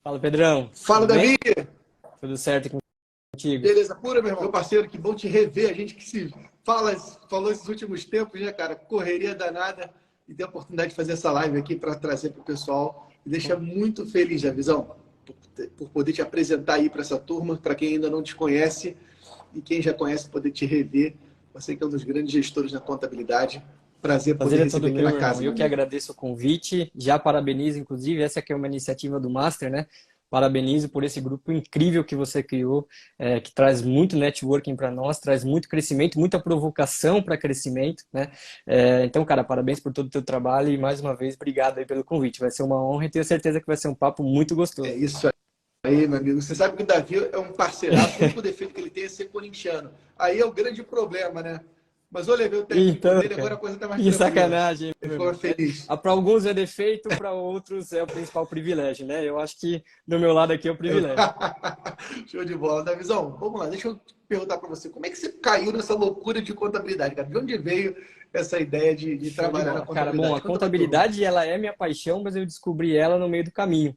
Fala, Pedrão. Fala, Tudo bem? Davi! Tudo certo contigo? Beleza pura, meu irmão? Meu parceiro, que bom te rever. A gente que se falou esses últimos tempos, né, cara? Correria danada e ter a oportunidade de fazer essa live aqui para trazer para o pessoal. Me deixa muito feliz, Davizão, por poder te apresentar aí para essa turma, para quem ainda não te conhece e quem já conhece, poder te rever. Você que é um dos grandes gestores na contabilidade. Prazer poder Prazer é todo receber aqui meu, na meu irmão. casa, Eu meu que amigo. agradeço o convite. Já parabenizo, inclusive, essa aqui é uma iniciativa do Master, né? Parabenizo por esse grupo incrível que você criou, que traz muito networking para nós, traz muito crescimento, muita provocação para crescimento, né? Então, cara, parabéns por todo o teu trabalho e mais uma vez, obrigado aí pelo convite. Vai ser uma honra e tenho certeza que vai ser um papo muito É gostoso. isso aí, meu amigo. Você sabe que o Davi é um parceiraço, o único defeito que ele tem é ser corintiano. Aí é o grande problema, né? Mas eu levei o técnico Então, dele, agora cara, a coisa tá mais que tranquila. sacanagem, Ele meu ficou irmão. feliz. Para alguns é defeito, para outros é o principal privilégio, né? Eu acho que do meu lado aqui é o privilégio. Show de bola. Davizão, vamos lá, deixa eu perguntar para você, como é que você caiu nessa loucura de contabilidade, cara? De onde veio essa ideia de Show de trabalhar na bola. Cara, bom, contabilidade? a Conta pra turma. contabilidade, ela é minha paixão, mas eu descobri ela no meio do caminho.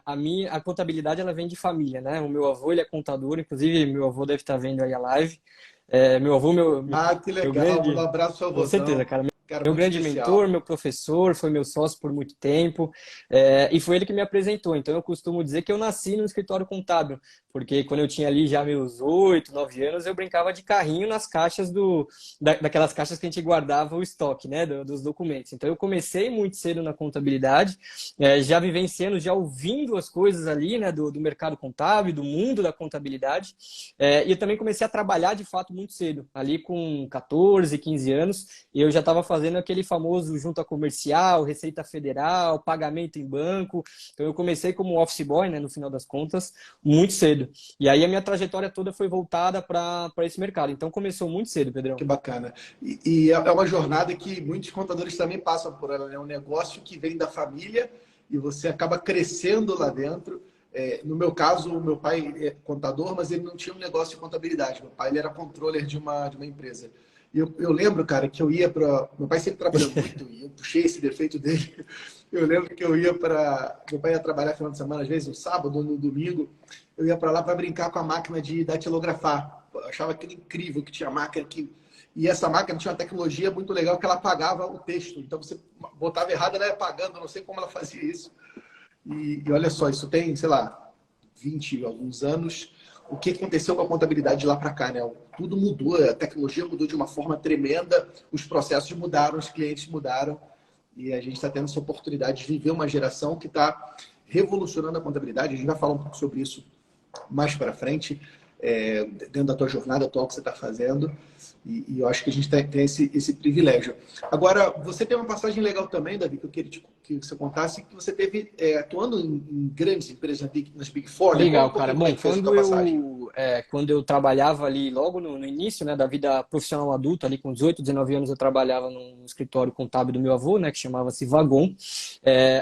A contabilidade, ela vem de família, né? O meu avô, ele é contador, inclusive meu avô deve estar vendo aí a live. Meu avô, Ah, que meu legal. Manda um grande, abraço ao com certeza, vozão. cara. Cara, Meu muito grande mentor, especial. meu professor, foi meu sócio por muito tempo, e foi ele que me apresentou. Então, eu costumo dizer que eu nasci no escritório contábil, porque quando eu tinha ali já meus 8, 9 anos, eu brincava de carrinho nas caixas daquelas caixas que a gente guardava o estoque, né, dos documentos. Então, eu comecei muito cedo na contabilidade, já vivenciando, já ouvindo as coisas ali, né, do mercado contábil, do mundo da contabilidade, e eu também comecei a trabalhar de fato muito cedo, ali com 14, 15 anos, e eu já estava fazendo aquele famoso junta comercial, Receita Federal, pagamento em banco. Então eu comecei como office boy, né, no final das contas, muito cedo. E aí a minha trajetória toda foi voltada para esse mercado. Então começou muito cedo, Pedrão. Que bacana. E é uma jornada que muitos contadores também passam por ela, né? É um negócio que vem da família e você acaba crescendo lá dentro. No meu caso, o meu pai é contador, mas ele não tinha um negócio de contabilidade. Meu pai ele era controller de uma empresa. E eu lembro, cara, que eu ia para. Meu pai sempre trabalhou muito e eu puxei esse defeito dele. Eu lembro que eu ia para. Meu pai ia trabalhar no final de semana, às vezes no sábado ou no domingo. Eu ia para lá para brincar com a máquina de datilografar. Eu achava aquilo incrível que tinha máquina que e essa máquina tinha uma tecnologia muito legal que ela apagava o texto. Então você botava errado, ela ia apagando, eu não sei como ela fazia isso. E olha só, isso tem, sei lá, 20 alguns anos. O que aconteceu com a contabilidade de lá para cá, né? Tudo mudou, a tecnologia mudou de uma forma tremenda, os processos mudaram, os clientes mudaram. E a gente está tendo essa oportunidade de viver uma geração que está revolucionando a contabilidade. A gente vai falar um pouco sobre isso mais para frente, dentro da tua jornada atual que você está fazendo. E eu acho que a gente tem esse privilégio. Agora, você tem uma passagem legal também, Davi, que eu queria que você contasse, que você teve atuando em grandes empresas nas Big Four, né? Conta Legal, um cara. pouquinho como é Bom, que foi essa tua passagem. quando eu trabalhava ali logo no início, né, da vida profissional adulta, ali com 18, 19 anos, eu trabalhava num escritório contábil do meu avô, né, que chamava-se Vagon.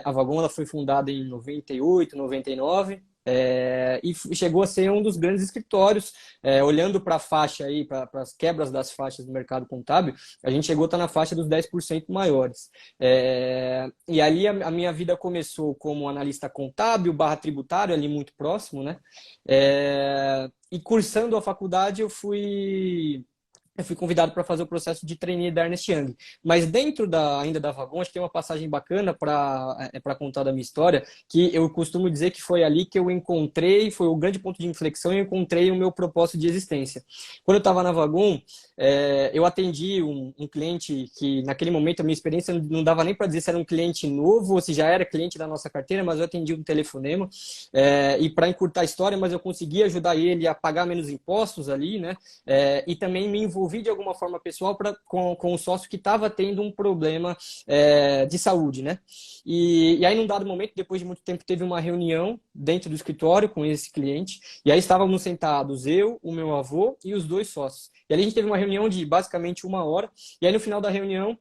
A Vagon, ela foi fundada em 98, 99. E chegou a ser um dos grandes escritórios, olhando para a faixa aí, para as quebras das faixas do mercado contábil, a gente chegou a estar na faixa dos 10% maiores. E ali a minha vida começou como analista contábil barra tributário, ali muito próximo, né? E cursando a faculdade, eu fui convidado para fazer o processo de trainee da Ernest Young. Mas dentro ainda da Vagon, acho que tem uma passagem bacana para contar da minha história, que eu costumo dizer que foi ali que eu encontrei, foi o grande ponto de inflexão, e eu encontrei o meu propósito de existência. Quando eu estava na Vagon, eu atendi um cliente que, naquele momento, a minha experiência não dava nem para dizer se era um cliente novo ou se já era cliente da nossa carteira, mas eu atendi um telefonema, e para encurtar a história, mas eu consegui ajudar ele a pagar menos impostos ali, né? E também me envolvi de alguma forma pessoal com o sócio que estava tendo um problema de saúde, né? E aí, num dado momento, depois de muito tempo, teve uma reunião dentro do escritório com esse cliente, e aí estávamos sentados, eu, o meu avô e os dois sócios. E ali a gente teve uma reunião de basicamente 1 hora, e aí no final da reunião,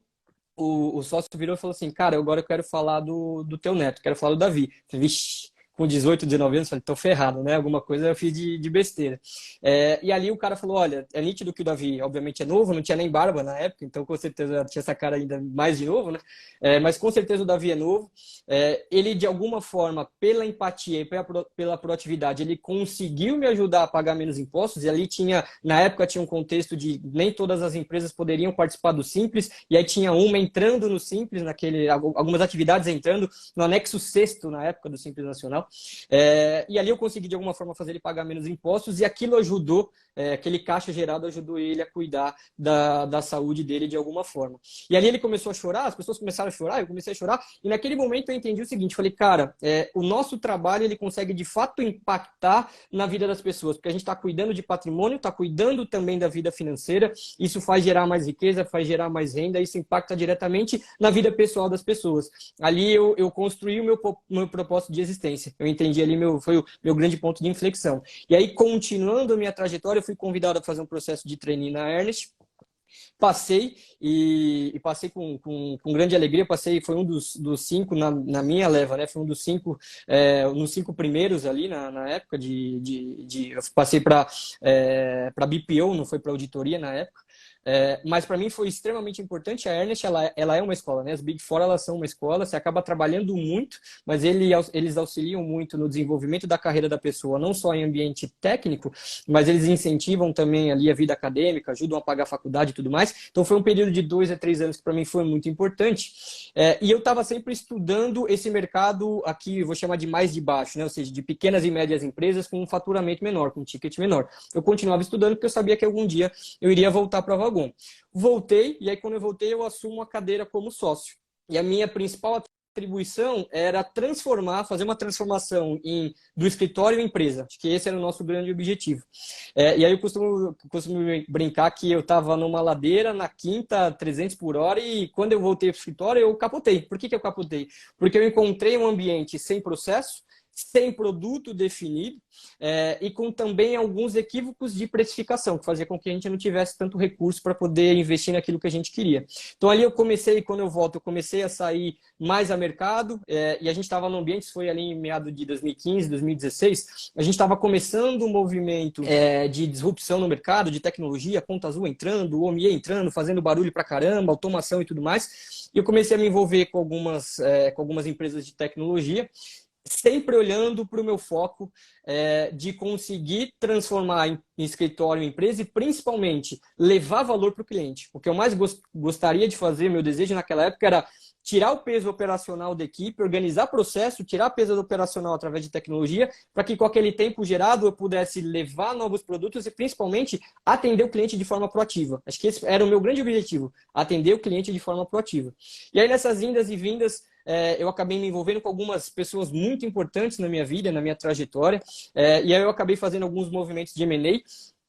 o sócio virou e falou assim, cara, agora eu quero falar do teu neto, quero falar do Davi. Eu falei, vixe, com 18, 19 anos, falei, tô ferrado, né? Alguma coisa eu fiz de besteira. E ali o cara falou, olha, é nítido que o Davi, obviamente, é novo, não tinha nem barba na época, então com certeza tinha essa cara ainda mais de novo, né? Mas com certeza o Davi é novo. Ele, de alguma forma, pela empatia e pela proatividade, ele conseguiu me ajudar a pagar menos impostos, e ali tinha, na época, tinha um contexto de nem todas as empresas poderiam participar do Simples, e aí tinha uma entrando no Simples, algumas atividades entrando no anexo sexto na época do Simples Nacional. E ali eu consegui, de alguma forma, fazer ele pagar menos impostos, e aquilo ajudou, aquele caixa gerado ajudou ele a cuidar da saúde dele de alguma forma. E ali ele começou a chorar, as pessoas começaram a chorar, eu comecei a chorar, e naquele momento eu entendi o seguinte, falei, cara, o nosso trabalho, ele consegue de fato impactar na vida das pessoas, porque a gente está cuidando de patrimônio, está cuidando também da vida financeira, isso faz gerar mais riqueza, faz gerar mais renda, isso impacta diretamente na vida pessoal das pessoas. Ali eu construí o meu propósito de existência, eu entendi ali, foi o meu grande ponto de inflexão. E aí, continuando a minha trajetória, eu fui convidado a fazer um processo de trainee na Ernest. Passei e passei com grande alegria. Passei, foi um dos 5 na minha leva, né? Foi um dos 5, nos 5 primeiros ali na época eu passei para BPO, não foi para auditoria na época. Mas para mim foi extremamente importante. A Ernest, ela é uma escola, né? As Big Four, elas são uma escola. Você acaba trabalhando muito, mas eles auxiliam muito no desenvolvimento da carreira da pessoa, não só em ambiente técnico, mas eles incentivam também ali a vida acadêmica, ajudam a pagar a faculdade e tudo mais. Então foi um período de 2 a 3 anos que para mim foi muito importante. E eu estava sempre estudando esse mercado aqui, eu vou chamar de mais de baixo, né? Ou seja, de pequenas e médias empresas com um faturamento menor, com um ticket menor. Eu continuava estudando porque eu sabia que algum dia eu iria voltar para a Vagon. Voltei, e aí quando eu voltei eu assumo a cadeira como sócio. E a minha principal atribuição era fazer uma transformação do escritório em empresa. Acho que esse era o nosso grande objetivo. E aí eu costumo brincar que eu estava numa ladeira, na quinta, 300 por hora, e quando eu voltei para o escritório eu capotei. Por que eu capotei? Porque eu encontrei um ambiente sem processo, sem produto definido, e com também alguns equívocos de precificação, que fazia com que a gente não tivesse tanto recurso para poder investir naquilo que a gente queria. Então ali quando eu volto, eu comecei a sair mais a mercado, e a gente estava no ambiente, isso foi ali em meados de 2015, 2016, a gente estava começando um movimento de disrupção no mercado, de tecnologia, Ponta Azul entrando, o OMIE entrando, fazendo barulho pra caramba, automação e tudo mais, e eu comecei a me envolver com algumas empresas de tecnologia, sempre olhando para o meu foco de conseguir transformar em escritório em empresa e principalmente levar valor para o cliente. O que eu mais gostaria de fazer, meu desejo naquela época era tirar o peso operacional da equipe, organizar processo, tirar peso operacional através de tecnologia, para que com aquele tempo gerado eu pudesse levar novos produtos e principalmente atender o cliente de forma proativa. Acho que esse era o meu grande objetivo, atender o cliente de forma proativa. E aí nessas indas e vindas, eu acabei me envolvendo com algumas pessoas muito importantes na minha vida, na minha trajetória, e aí eu acabei fazendo alguns movimentos de M&A.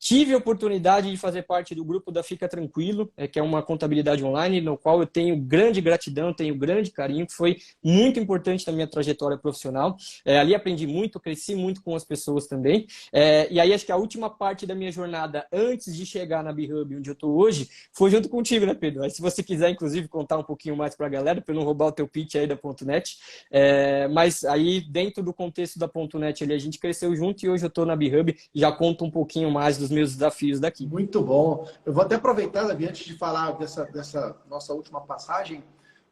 Tive a oportunidade de fazer parte do grupo da Fica Tranquilo, que é uma contabilidade online, no qual eu tenho grande gratidão, tenho grande carinho, que foi muito importante na minha trajetória profissional. Ali aprendi muito, cresci muito com as pessoas também. E aí acho que a última parte da minha jornada, antes de chegar na BHub, onde eu estou hoje, foi junto contigo, né, Pedro? Aí se você quiser, inclusive, contar um pouquinho mais para a galera, para eu não roubar o teu pitch aí da .net. Mas aí, dentro do contexto da .net, ali, a gente cresceu junto e hoje eu estou na BHub, já conto um pouquinho mais dos meus desafios daqui. Muito bom. Eu vou até aproveitar, Davi, antes de falar dessa nossa última passagem,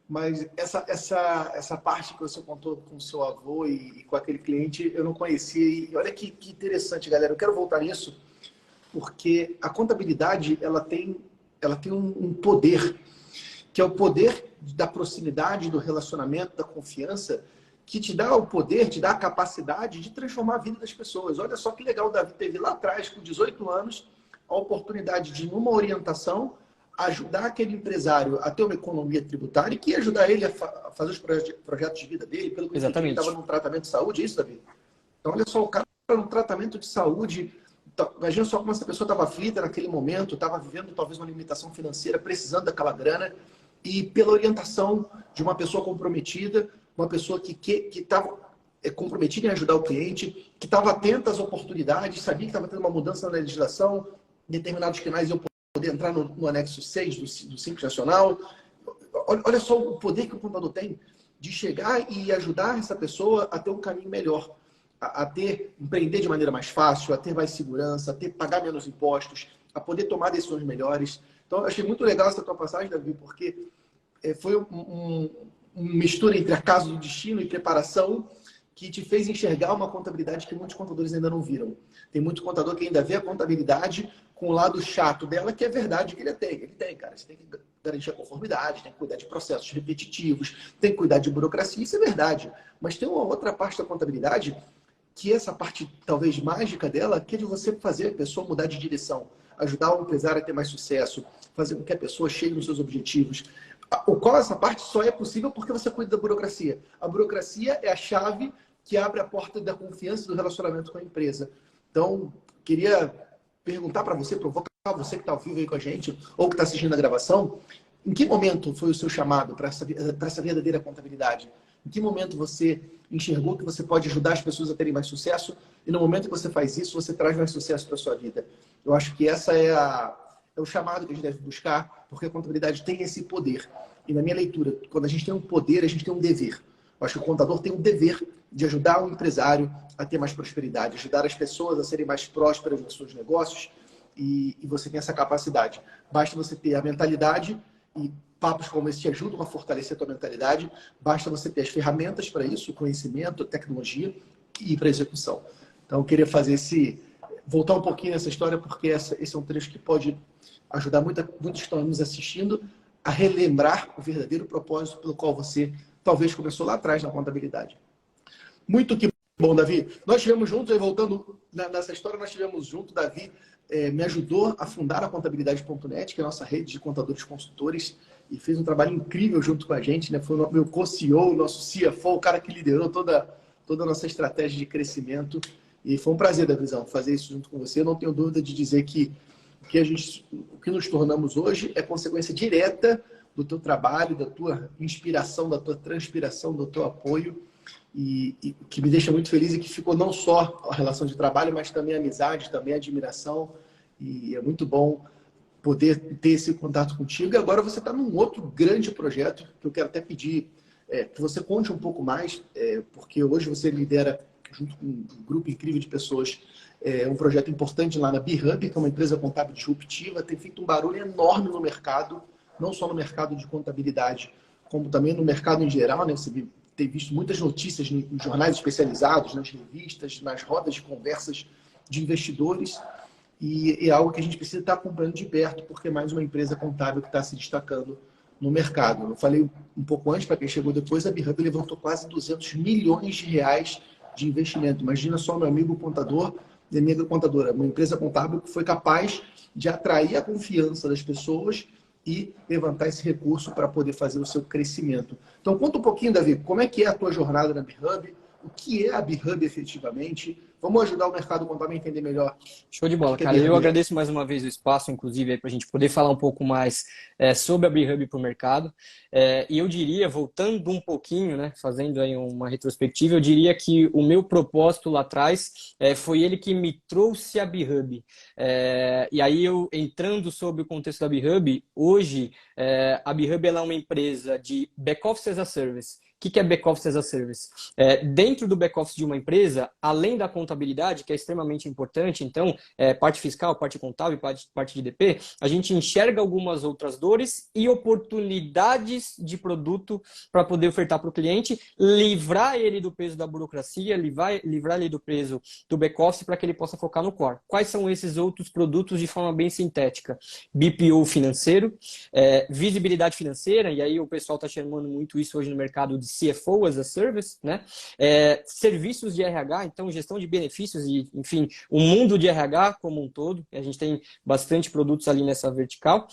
mas essa parte que você contou com o seu avô e com aquele cliente, eu não conhecia. E olha que interessante, galera. Eu quero voltar nisso, porque a contabilidade ela tem um poder, que é o poder da proximidade, do relacionamento, da confiança, que te dá o poder, te dá a capacidade de transformar a vida das pessoas. Olha só que legal, o Davi teve lá atrás, com 18 anos, a oportunidade de, numa orientação, ajudar aquele empresário a ter uma economia tributária e que ia ajudar ele a fazer os projetos de vida dele, pelo que ele estava num tratamento de saúde, é isso, Davi? Então, olha só, o cara no tratamento de saúde, imagina só como essa pessoa estava aflita naquele momento, estava vivendo talvez uma limitação financeira, precisando daquela grana, e pela orientação de uma pessoa comprometida, uma pessoa que estava comprometida em ajudar o cliente, que estava atenta às oportunidades, sabia que estava tendo uma mudança na legislação, determinados canais iam poder entrar no anexo 6 do Simples Nacional. Olha só o poder que o contador tem de chegar e ajudar essa pessoa a ter um caminho melhor. a empreender de maneira mais fácil, a ter mais segurança, pagar menos impostos, a poder tomar decisões melhores. Então, eu achei muito legal essa tua passagem, Davi, porque foi uma mistura entre acaso do destino e preparação que te fez enxergar uma contabilidade que muitos contadores ainda não viram. Tem muito contador que ainda vê a contabilidade com o lado chato dela, que é verdade que ele tem. Ele tem, cara. Você tem que garantir a conformidade, tem que cuidar de processos repetitivos, tem que cuidar de burocracia, isso é verdade. Mas tem uma outra parte da contabilidade, que é essa parte talvez mágica dela, que é de você fazer a pessoa mudar de direção, ajudar o empresário a ter mais sucesso, fazer com que a pessoa chegue nos seus objetivos. O qual essa parte só é possível porque você cuida da burocracia. A burocracia é a chave que abre a porta da confiança e do relacionamento com a empresa. Então, queria perguntar para você, provocar você que está ao vivo aí com a gente, ou que está assistindo a gravação, em que momento foi o seu chamado para essa verdadeira contabilidade? Em que momento você enxergou que você pode ajudar as pessoas a terem mais sucesso? E no momento que você faz isso, você traz mais sucesso para a sua vida. Eu acho que essa é o chamado que a gente deve buscar, porque a contabilidade tem esse poder. E na minha leitura, quando a gente tem um poder, a gente tem um dever. Eu acho que o contador tem um dever de ajudar o empresário a ter mais prosperidade, ajudar as pessoas a serem mais prósperas nos seus negócios, e você tem essa capacidade. Basta você ter a mentalidade, e papos como esse te ajudam a fortalecer a tua mentalidade, basta você ter as ferramentas para isso, conhecimento, tecnologia e ir para a execução. Então, eu queria voltar um pouquinho nessa história, porque esse é um trecho que pode ajudar muitos que estão nos assistindo a relembrar o verdadeiro propósito pelo qual você talvez começou lá atrás na contabilidade. Muito que bom, Davi. Nós estivemos juntos, aí voltando nessa história, nós estivemos juntos, Davi me ajudou a fundar a Contabilidade.net, que é a nossa rede de contadores consultores, e fez um trabalho incrível junto com a gente, né? Foi o meu co-CEO, nosso CFO, o cara que liderou toda a nossa estratégia de crescimento. E foi um prazer, Davizão, fazer isso junto com você. Eu não tenho dúvida de dizer que o que nos tornamos hoje é consequência direta do teu trabalho, da tua inspiração, da tua transpiração, do teu apoio. E o que me deixa muito feliz é que ficou não só a relação de trabalho, mas também a amizade, também a admiração. E é muito bom poder ter esse contato contigo. E agora você está num outro grande projeto, que eu quero até pedir que você conte um pouco mais, porque hoje você lidera, junto com um grupo incrível de pessoas, um projeto importante lá na BeHub, que é uma empresa contábil disruptiva, tem feito um barulho enorme no mercado, não só no mercado de contabilidade, como também no mercado em geral, né? Você tem visto muitas notícias em jornais especializados, nas revistas, nas rodas de conversas de investidores, e é algo que a gente precisa estar acompanhando de perto, porque é mais uma empresa contábil que está se destacando no mercado. Eu falei um pouco antes, para quem chegou depois, a BeHub levantou quase 200 milhões de reais de investimento. Imagina só, meu amigo contador e amiga contadora, uma empresa contábil que foi capaz de atrair a confiança das pessoas e levantar esse recurso para poder fazer o seu crescimento. Então, conta um pouquinho, Davi, como é que é a tua jornada na BeHub, o que é a BeHub efetivamente. Vamos ajudar o mercado contábil a entender melhor. Show de bola, cara. Eu agradeço mais uma vez o espaço, inclusive, para a gente poder falar um pouco mais sobre a BeHub para o mercado. E eu diria, voltando um pouquinho, né, fazendo aí uma retrospectiva, eu diria que o meu propósito lá atrás foi ele que me trouxe a BeHub. E aí, eu entrando sobre o contexto da BeHub, hoje a BeHub ela é uma empresa de back-office as a service. O que é back-office as a service? Dentro do back-office de uma empresa, além da contabilidade, que é extremamente importante, então, parte fiscal, parte contábil, parte de DP, a gente enxerga algumas outras dores e oportunidades de produto para poder ofertar para o cliente, livrar ele do peso da burocracia, livrar ele do peso do back-office para que ele possa focar no core. Quais são esses outros produtos de forma bem sintética? BPO financeiro, visibilidade financeira, e aí o pessoal está chamando muito isso hoje no mercado de CFO as a Service, né? Serviços de RH, então gestão de benefícios e, enfim, o mundo de RH como um todo. A gente tem bastante produtos ali nessa vertical.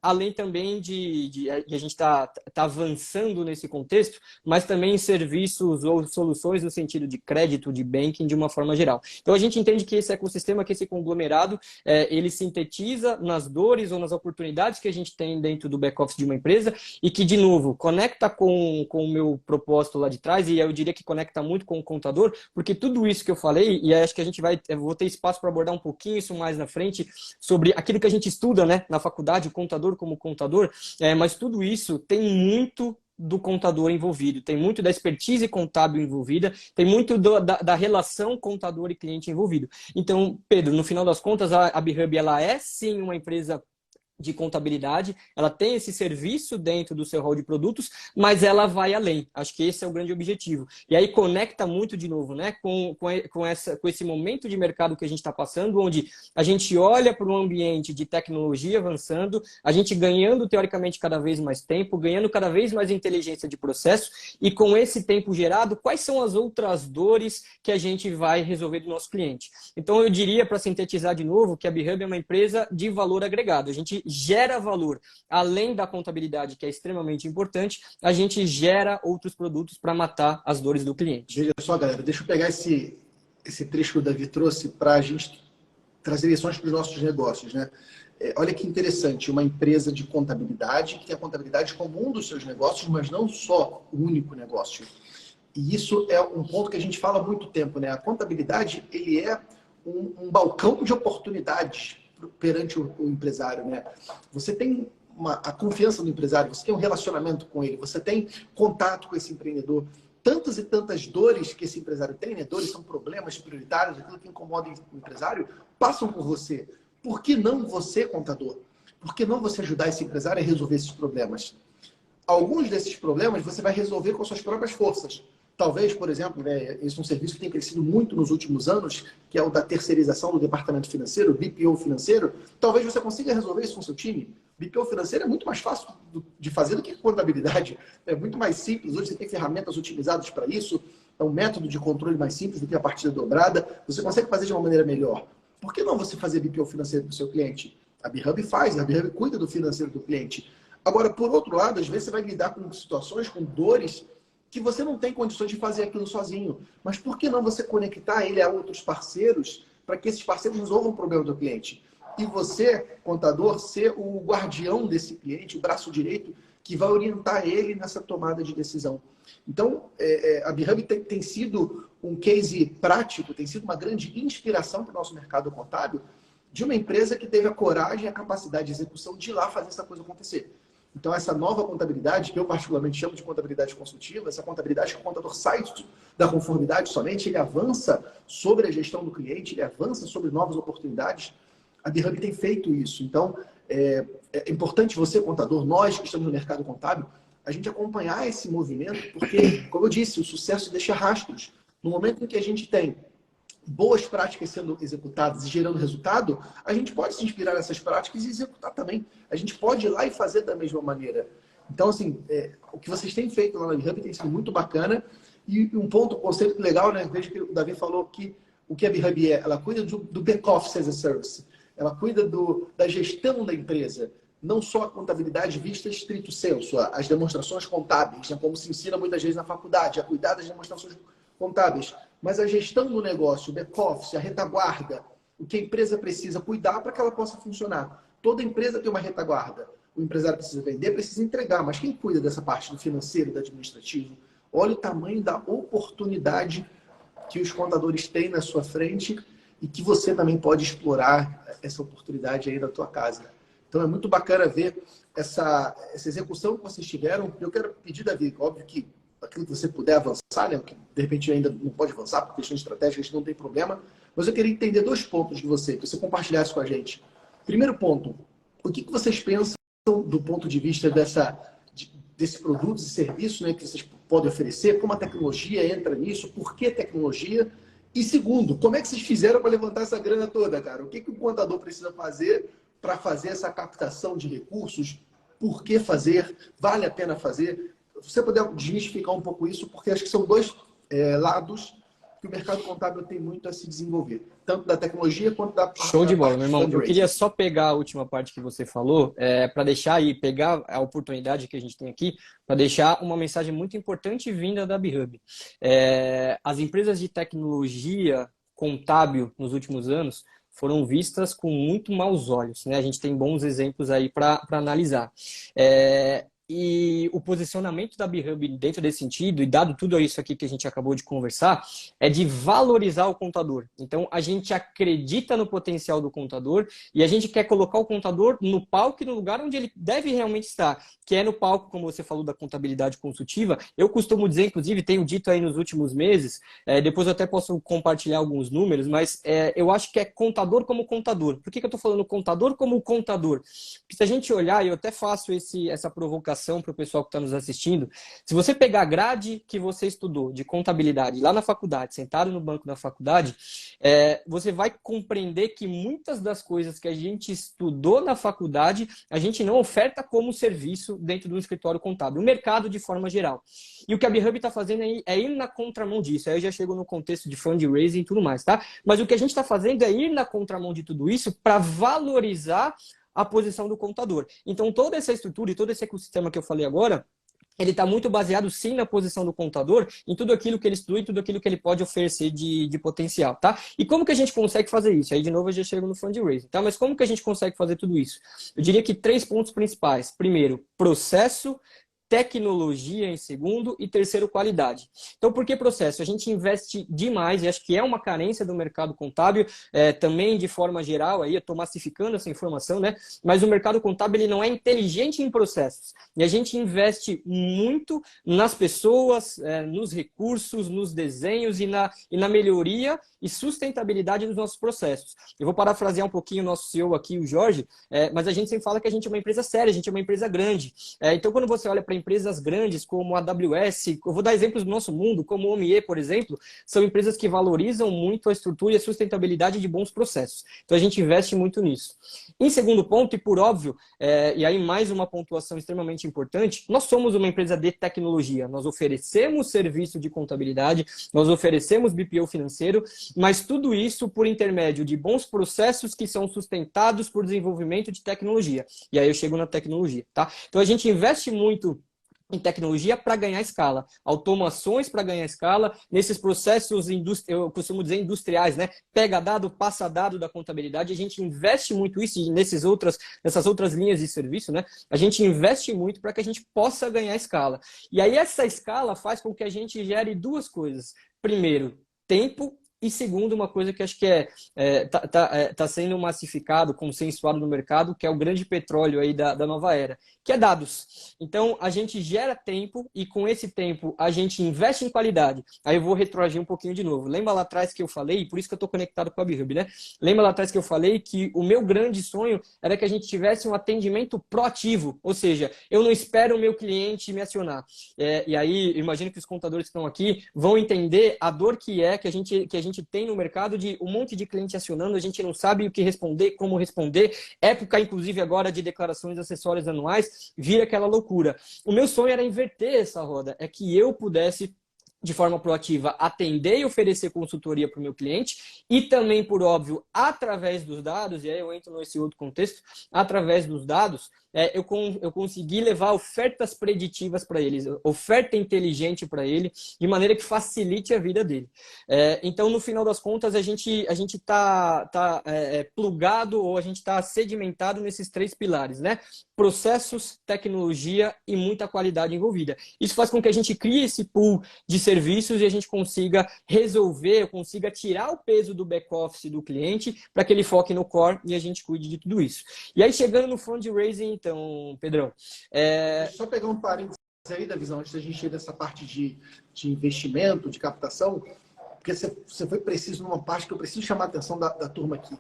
Além também de a gente tá avançando nesse contexto, mas também serviços ou soluções no sentido de crédito, de banking, de uma forma geral. Então a gente entende que esse ecossistema, que esse conglomerado, ele sintetiza nas dores ou nas oportunidades que a gente tem dentro do back-office de uma empresa e que, de novo, conecta com o meu propósito lá de trás, e eu diria que conecta muito com o contador, porque tudo isso que eu falei, e acho que eu vou ter espaço para abordar um pouquinho isso mais na frente, sobre aquilo que a gente estuda, né, na faculdade, o contador como contador, mas tudo isso tem muito do contador envolvido, tem muito da expertise contábil envolvida, tem muito da relação contador e cliente envolvido. Então, Pedro, no final das contas, a BeHub, ela é sim uma empresa de contabilidade, esse serviço dentro do seu hall de produtos, mas ela vai além. Acho que esse é o grande objetivo. E aí conecta muito de novo, né, com esse momento de mercado que a gente está passando, onde a gente olha para um ambiente de tecnologia avançando, a gente ganhando teoricamente cada vez mais tempo, ganhando cada vez mais inteligência de processo, e com esse tempo gerado, quais são as outras dores que a gente vai resolver do nosso cliente? Então eu diria, para sintetizar de novo, que a BeHub é uma empresa de valor agregado. A gente gera valor, além da contabilidade, que é extremamente importante, a gente gera outros produtos para matar as dores do cliente. Veja só, galera, deixa eu pegar esse trecho que o Davi trouxe para a gente trazer lições para os nossos negócios, né? Olha que interessante, uma empresa de contabilidade que tem a contabilidade como um dos seus negócios, mas não só o único negócio. E isso é um ponto que a gente fala há muito tempo, né? A contabilidade, ele é um balcão de oportunidades perante o empresário, né? Você tem a confiança no empresário, você tem um relacionamento com ele, você tem contato com esse empreendedor. Tantas e tantas dores que esse empresário tem, né? Dores são problemas prioritários, aquilo que incomoda o empresário, passam por você. Por que não você, contador? Por que não você ajudar esse empresário a resolver esses problemas? Alguns desses problemas você vai resolver com suas próprias forças. Talvez, por exemplo, né, esse é um serviço que tem crescido muito nos últimos anos, que é o da terceirização do departamento financeiro, BPO financeiro. Talvez você consiga resolver isso com seu time. BPO financeiro é muito mais fácil de fazer do que contabilidade. É muito mais simples. Hoje você tem ferramentas otimizadas para isso. É um método de controle mais simples do que a partida dobrada. Você consegue fazer de uma maneira melhor. Por que não você fazer BPO financeiro para o seu cliente? A BeHub faz, a BeHub cuida do financeiro do cliente. Agora, por outro lado, às vezes você vai lidar com situações, com dores, que você não tem condições de fazer aquilo sozinho. Mas por que não você conectar ele a outros parceiros para que esses parceiros resolvam o problema do cliente? E você, contador, ser o guardião desse cliente, o braço direito, que vai orientar ele nessa tomada de decisão. Então, a BeHub tem sido um case prático, tem sido uma grande inspiração para o nosso mercado contábil, de uma empresa que teve a coragem e a capacidade de execução de ir lá fazer essa coisa acontecer. Então, essa nova contabilidade, que eu particularmente chamo de contabilidade consultiva, essa contabilidade que o contador sai da conformidade somente, ele avança sobre a gestão do cliente, ele avança sobre novas oportunidades. A BeHub tem feito isso. Então, é importante você, contador, nós que estamos no mercado contábil, a gente acompanhar esse movimento, porque, como eu disse, o sucesso deixa rastros. No momento em que a gente tem boas práticas sendo executadas e gerando resultado, a gente pode se inspirar nessas práticas e executar também. A gente pode ir lá e fazer da mesma maneira. Então, assim, o que vocês têm feito lá na BeHub tem sido muito bacana. E um conceito legal, né? Veja que o Davi falou que o que a BeHub é, ela cuida do back-office as a service. Ela cuida da gestão da empresa. Não só a contabilidade vista estrito sensu, as demonstrações contábeis, né? Como se ensina muitas vezes na faculdade, a cuidar das demonstrações contábeis, mas a gestão do negócio, o back-office, a retaguarda, o que a empresa precisa cuidar para que ela possa funcionar. Toda empresa tem uma retaguarda. O empresário precisa vender, precisa entregar, mas quem cuida dessa parte do financeiro, do administrativo? Olha o tamanho da oportunidade que os contadores têm na sua frente e que você também pode explorar essa oportunidade aí da tua casa. Então é muito bacana ver essa execução que vocês tiveram. Eu quero pedir, Davi, óbvio que aquilo que você puder avançar, né? Que de repente ainda não pode avançar por questões estratégicas, não tem problema. Mas eu queria entender 2 pontos de você, que você compartilhasse com a gente. Primeiro ponto, o que vocês pensam do ponto de vista desse produto e serviço, né, que vocês podem oferecer? Como a tecnologia entra nisso? Por que tecnologia? E segundo, como é que vocês fizeram para levantar essa grana toda, cara? O que o contador precisa fazer para fazer essa captação de recursos? Por que fazer? Vale a pena fazer? Se você puder desmistificar um pouco isso, porque acho que são 2 lados que o mercado contábil tem muito a se desenvolver, tanto da tecnologia quanto da parte. Show de bola, meu irmão. Eu queria só pegar a última parte que você falou, para deixar aí, pegar a oportunidade que a gente tem aqui, para deixar uma mensagem muito importante vinda da BeHub. As empresas de tecnologia contábil nos últimos anos foram vistas com muito maus olhos, né? A gente tem bons exemplos aí para analisar. E o posicionamento da B-Hub dentro desse sentido, e dado tudo isso aqui que a gente acabou de conversar, é de valorizar o contador. Então, a gente acredita no potencial do contador e a gente quer colocar o contador no palco e no lugar onde ele deve realmente estar, que é no palco, como você falou, da contabilidade consultiva. Eu costumo dizer, inclusive, tenho dito aí nos últimos meses, depois eu até posso compartilhar alguns números, mas eu acho que é contador como contador. Por que eu estou falando contador como contador? Porque se a gente olhar, e eu até faço essa provocação para o pessoal que está nos assistindo, se você pegar a grade que você estudou de contabilidade lá na faculdade, sentado no banco da faculdade, você vai compreender que muitas das coisas que a gente estudou na faculdade, a gente não oferta como serviço dentro do escritório contábil, o mercado de forma geral. E o que a B-Hub está fazendo é ir na contramão disso. Aí eu já chego no contexto de fundraising e tudo mais, tá? Mas o que a gente está fazendo é ir na contramão de tudo isso para valorizar a posição do contador. Então, toda essa estrutura e todo esse ecossistema que eu falei agora, ele está muito baseado, sim, na posição do contador, em tudo aquilo que ele estuda e tudo aquilo que ele pode oferecer de potencial, tá? E como que a gente consegue fazer isso? Aí, de novo, eu já chego no fundraising, tá? Mas como que a gente consegue fazer tudo isso? Eu diria que 3 pontos principais. Primeiro, processo, tecnologia em segundo e terceiro, qualidade. Então, por que processo? A gente investe demais, e acho que é uma carência do mercado contábil, também de forma geral, aí eu estou massificando essa informação, né? Mas o mercado contábil ele não é inteligente em processos. E a gente investe muito nas pessoas, nos recursos, nos desenhos e na melhoria e sustentabilidade dos nossos processos. Eu vou parafrasear um pouquinho o nosso CEO aqui, o Jorge, mas a gente sempre fala que a gente é uma empresa séria, a gente é uma empresa grande. Então, quando você olha para empresas grandes como a AWS, eu vou dar exemplos do nosso mundo, como o OMIE, por exemplo, são empresas que valorizam muito a estrutura e a sustentabilidade de bons processos. Então, a gente investe muito nisso. Em segundo ponto, e por óbvio, e aí mais uma pontuação extremamente importante, nós somos uma empresa de tecnologia. Nós oferecemos serviço de contabilidade, nós oferecemos BPO financeiro, mas tudo isso por intermédio de bons processos que são sustentados por desenvolvimento de tecnologia. E aí eu chego na tecnologia, tá? Então, a gente investe muito em tecnologia para ganhar escala, automações para ganhar escala, nesses processos, eu costumo dizer industriais, né? Pega dado, passa dado da contabilidade, a gente investe muito isso e nessas outras linhas de serviço, né? A gente investe muito para que a gente possa ganhar escala. E aí essa escala faz com que a gente gere duas coisas. Primeiro, tempo. E segundo, uma coisa que acho que tá sendo massificado, consensuado no mercado, que é o grande petróleo aí da nova era, que é dados. Então, a gente gera tempo e com esse tempo a gente investe em qualidade. Aí eu vou retroagir um pouquinho de novo. Lembra lá atrás que eu falei, por isso que eu estou conectado com a B-Hub, né? Lembra lá atrás que eu falei que o meu grande sonho era que a gente tivesse um atendimento proativo, ou seja, eu não espero o meu cliente me acionar. E aí, imagino que os contadores que estão aqui vão entender a dor que a gente tem no mercado de um monte de cliente acionando, a gente não sabe o que responder, como responder, época inclusive agora de declarações acessórias anuais, vira aquela loucura. O meu sonho era inverter essa roda, é que eu pudesse de forma proativa, atender e oferecer consultoria para o meu cliente e também, por óbvio, através dos dados, e aí eu entro nesse outro contexto, através dos dados, eu consegui levar ofertas preditivas para eles, oferta inteligente para ele, de maneira que facilite a vida dele. Então, no final das contas, a gente tá plugado ou a gente está sedimentado nesses 3 pilares, né? Processos, tecnologia e muita qualidade envolvida. Isso faz com que a gente crie esse pool de serviços e a gente consiga resolver, consiga tirar o peso do back-office do cliente para que ele foque no core e a gente cuide de tudo isso. E aí, chegando no fundraising, então, Pedrão... Deixa eu só pegar um parênteses aí da visão, antes da gente ir nessa parte de investimento, de captação, porque você foi preciso numa parte que eu preciso chamar a atenção da turma aqui.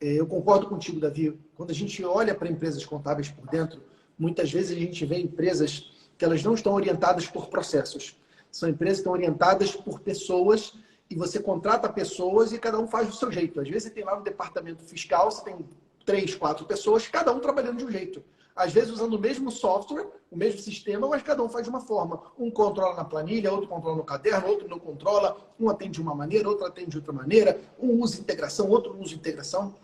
Eu concordo contigo, Davi. Quando a gente olha para empresas contábeis por dentro, muitas vezes a gente vê empresas que elas não estão orientadas por processos. São empresas que estão orientadas por pessoas e você contrata pessoas e cada um faz do seu jeito. Às vezes você tem lá no departamento fiscal, você tem 3, 4 pessoas, cada um trabalhando de um jeito. Às vezes usando o mesmo software, o mesmo sistema, mas cada um faz de uma forma. Um controla na planilha, outro controla no caderno, outro não controla. Um atende de uma maneira, outro atende de outra maneira. Um usa integração, outro não usa integração.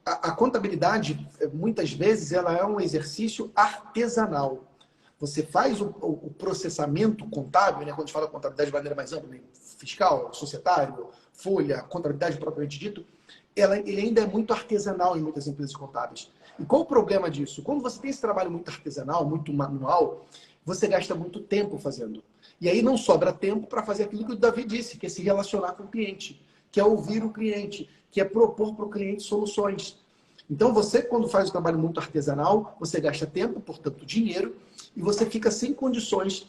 A contabilidade, muitas vezes, ela é um exercício artesanal. Você faz o processamento contábil, né? Quando a gente fala contabilidade de maneira mais ampla, né? Fiscal, societário, folha, contabilidade propriamente dito, ele ainda é muito artesanal em muitas empresas contábeis. E qual o problema disso? Quando você tem esse trabalho muito artesanal, muito manual, você gasta muito tempo fazendo. E aí não sobra tempo para fazer aquilo que o Davi disse, que é se relacionar com o cliente, que é ouvir o cliente, que é propor para o cliente soluções. Então você, quando faz o trabalho muito artesanal, você gasta tempo, portanto dinheiro, e você fica sem condições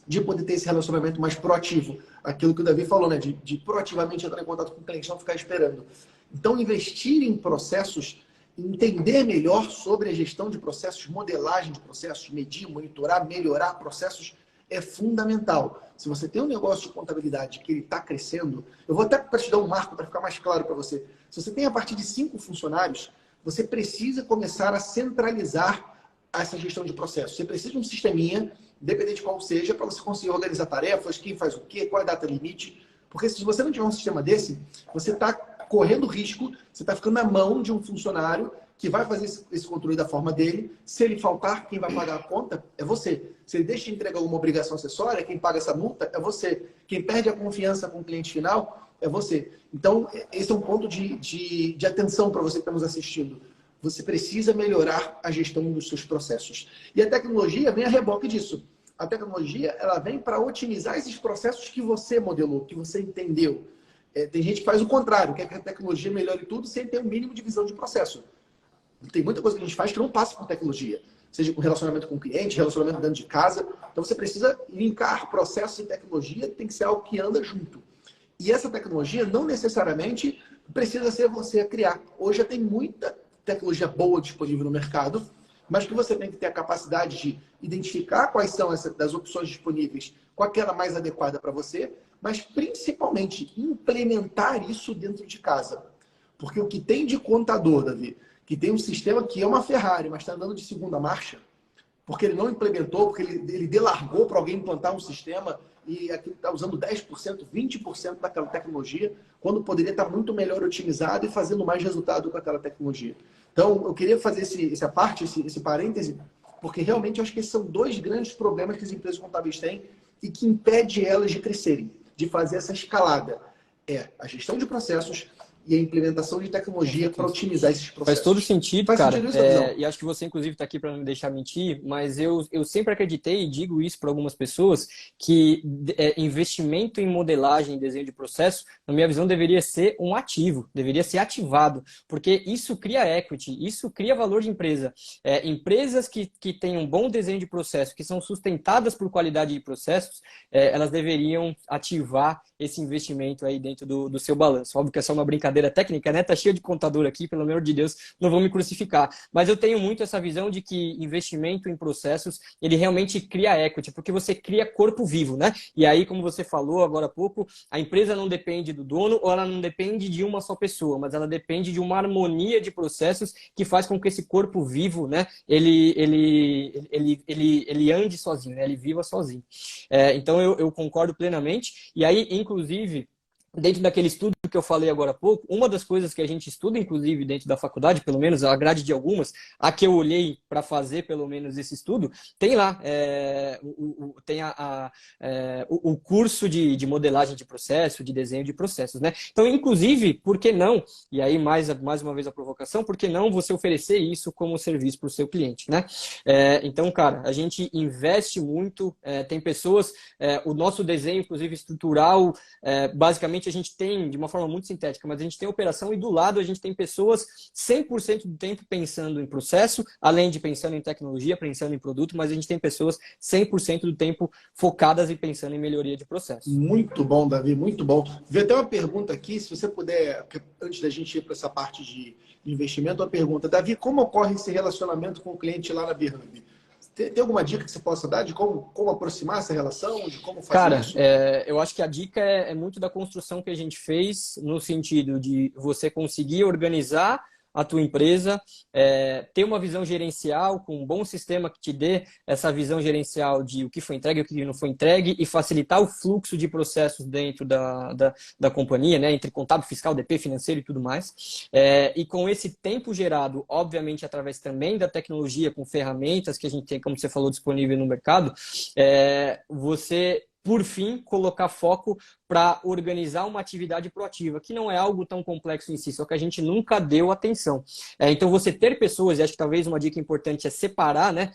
de poder ter esse relacionamento mais proativo. Aquilo que o Davi falou, né? De proativamente entrar em contato com o cliente, não ficar esperando. Então, investir em processos, entender melhor sobre a gestão de processos, modelagem de processos, medir, monitorar, melhorar processos, é fundamental. Se você tem um negócio de contabilidade que ele está crescendo, eu vou até para te dar um marco para ficar mais claro para você. Se você tem a partir de 5 funcionários, você precisa começar a centralizar essa gestão de processos. Você precisa de um sisteminha, independente de qual seja, para você conseguir organizar tarefas, quem faz o quê, qual é a data limite. Porque se você não tiver um sistema desse, você está correndo risco, você está ficando na mão de um funcionário que vai fazer esse controle da forma dele. Se ele faltar, quem vai pagar a conta é você. Se ele deixa de entregar alguma obrigação acessória, quem paga essa multa é você. Quem perde a confiança com o cliente final é você. Então, esse é um ponto de atenção para você que está nos assistindo. Você precisa melhorar a gestão dos seus processos. E a tecnologia vem a reboque disso. A tecnologia ela vem para otimizar esses processos que você modelou, que você entendeu. Tem gente que faz o contrário, quer que a tecnologia melhore tudo sem ter um mínimo de visão de processo. Tem muita coisa que a gente faz que não passa por tecnologia. Seja com relacionamento com o cliente, relacionamento dentro de casa. Então você precisa linkar processos e tecnologia, tem que ser algo que anda junto. E essa tecnologia não necessariamente precisa ser você a criar. Hoje já tem muita tecnologia boa disponível no mercado, mas que você tem que ter a capacidade de identificar quais são das opções disponíveis, qual aquela mais adequada para você, mas principalmente implementar isso dentro de casa. Porque o que tem de contador, Davi, que tem um sistema que é uma Ferrari, mas está andando de segunda marcha, porque ele não implementou, porque ele delargou para alguém implantar um sistema e aquilo está usando 10%, 20% daquela tecnologia, quando poderia estar muito melhor otimizado e fazendo mais resultado com aquela tecnologia. Então, eu queria fazer esse parêntese, porque realmente eu acho que esses são 2 grandes problemas que as empresas contábeis têm e que impede elas de crescerem, de fazer essa escalada. É a gestão de processos e a implementação de tecnologia para otimizar esses processos. Faz todo sentido, Faz cara. sentido isso, visão? E acho que você, inclusive, está aqui para não me deixar mentir, mas eu sempre acreditei e digo isso para algumas pessoas, que investimento em modelagem e desenho de processo, na minha visão, deveria ser um ativo, deveria ser ativado, porque isso cria equity, isso cria valor de empresa. Empresas que têm um bom desenho de processo, que são sustentadas por qualidade de processos, elas deveriam ativar esse investimento aí dentro do seu balanço. Óbvio que é só uma brincadeira técnica, né? Tá cheio de contador aqui, pelo amor de Deus, não vão me crucificar. Mas eu tenho muito essa visão de que investimento em processos, ele realmente cria equity, porque você cria corpo vivo, né? E aí, como você falou agora há pouco, a empresa não depende do dono ou ela não depende de uma só pessoa, mas ela depende de uma harmonia de processos que faz com que esse corpo vivo, né, ele ande sozinho, né? Ele viva sozinho. Então, eu concordo plenamente. E aí, inclusive, dentro daquele estudo que eu falei agora há pouco, uma das coisas que a gente estuda, inclusive, dentro da faculdade, pelo menos a grade de algumas, a que eu olhei para fazer, pelo menos, esse estudo, tem lá tem o curso de modelagem de processo, de desenho de processos, né? Então, inclusive, por que não, e aí mais uma vez a provocação, por que não você oferecer isso como serviço para o seu cliente, né? Então, cara, a gente investe muito, tem pessoas, o nosso desenho, inclusive, estrutural, basicamente a gente tem, de uma forma muito sintética, mas a gente tem operação e do lado a gente tem pessoas 100% do tempo pensando em processo, além de pensando em tecnologia, pensando em produto, mas a gente tem pessoas 100% do tempo focadas e pensando em melhoria de processo. Muito bom, Davi, muito bom. Vi até uma pergunta aqui, se você puder, antes da gente ir para essa parte de investimento, uma pergunta. Davi, como ocorre esse relacionamento com o cliente lá na Behance? Tem alguma dica que você possa dar de como aproximar essa relação, de como fazer Cara, isso? eu acho que a dica é muito da construção que a gente fez, no sentido de você conseguir organizar a tua empresa, ter uma visão gerencial com um bom sistema que te dê essa visão gerencial de o que foi entregue e o que não foi entregue e facilitar o fluxo de processos dentro da companhia, né, entre contábil, fiscal, DP, financeiro e tudo mais. E com esse tempo gerado, obviamente, através também da tecnologia, com ferramentas que a gente tem, como você falou, disponível no mercado, você, por fim, colocar foco para organizar uma atividade proativa, que não é algo tão complexo em si, só que a gente nunca deu atenção. Então, você ter pessoas, e acho que talvez uma dica importante é separar, né?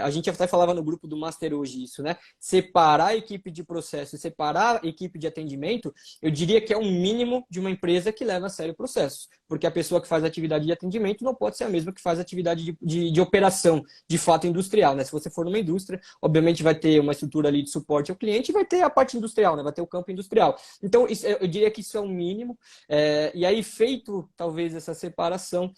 A gente até falava no grupo do Master hoje isso, né? Separar a equipe de processo e separar a equipe de atendimento, eu diria que é um mínimo de uma empresa que leva a sério processos, porque a pessoa que faz atividade de atendimento não pode ser a mesma que faz atividade de operação, de fato industrial, né? Se você for numa indústria, obviamente vai ter uma estrutura ali de suporte ao cliente e vai ter a parte industrial, né? Vai ter o campo industrial. Então, eu diria que isso é um mínimo. E aí, feito talvez essa separação,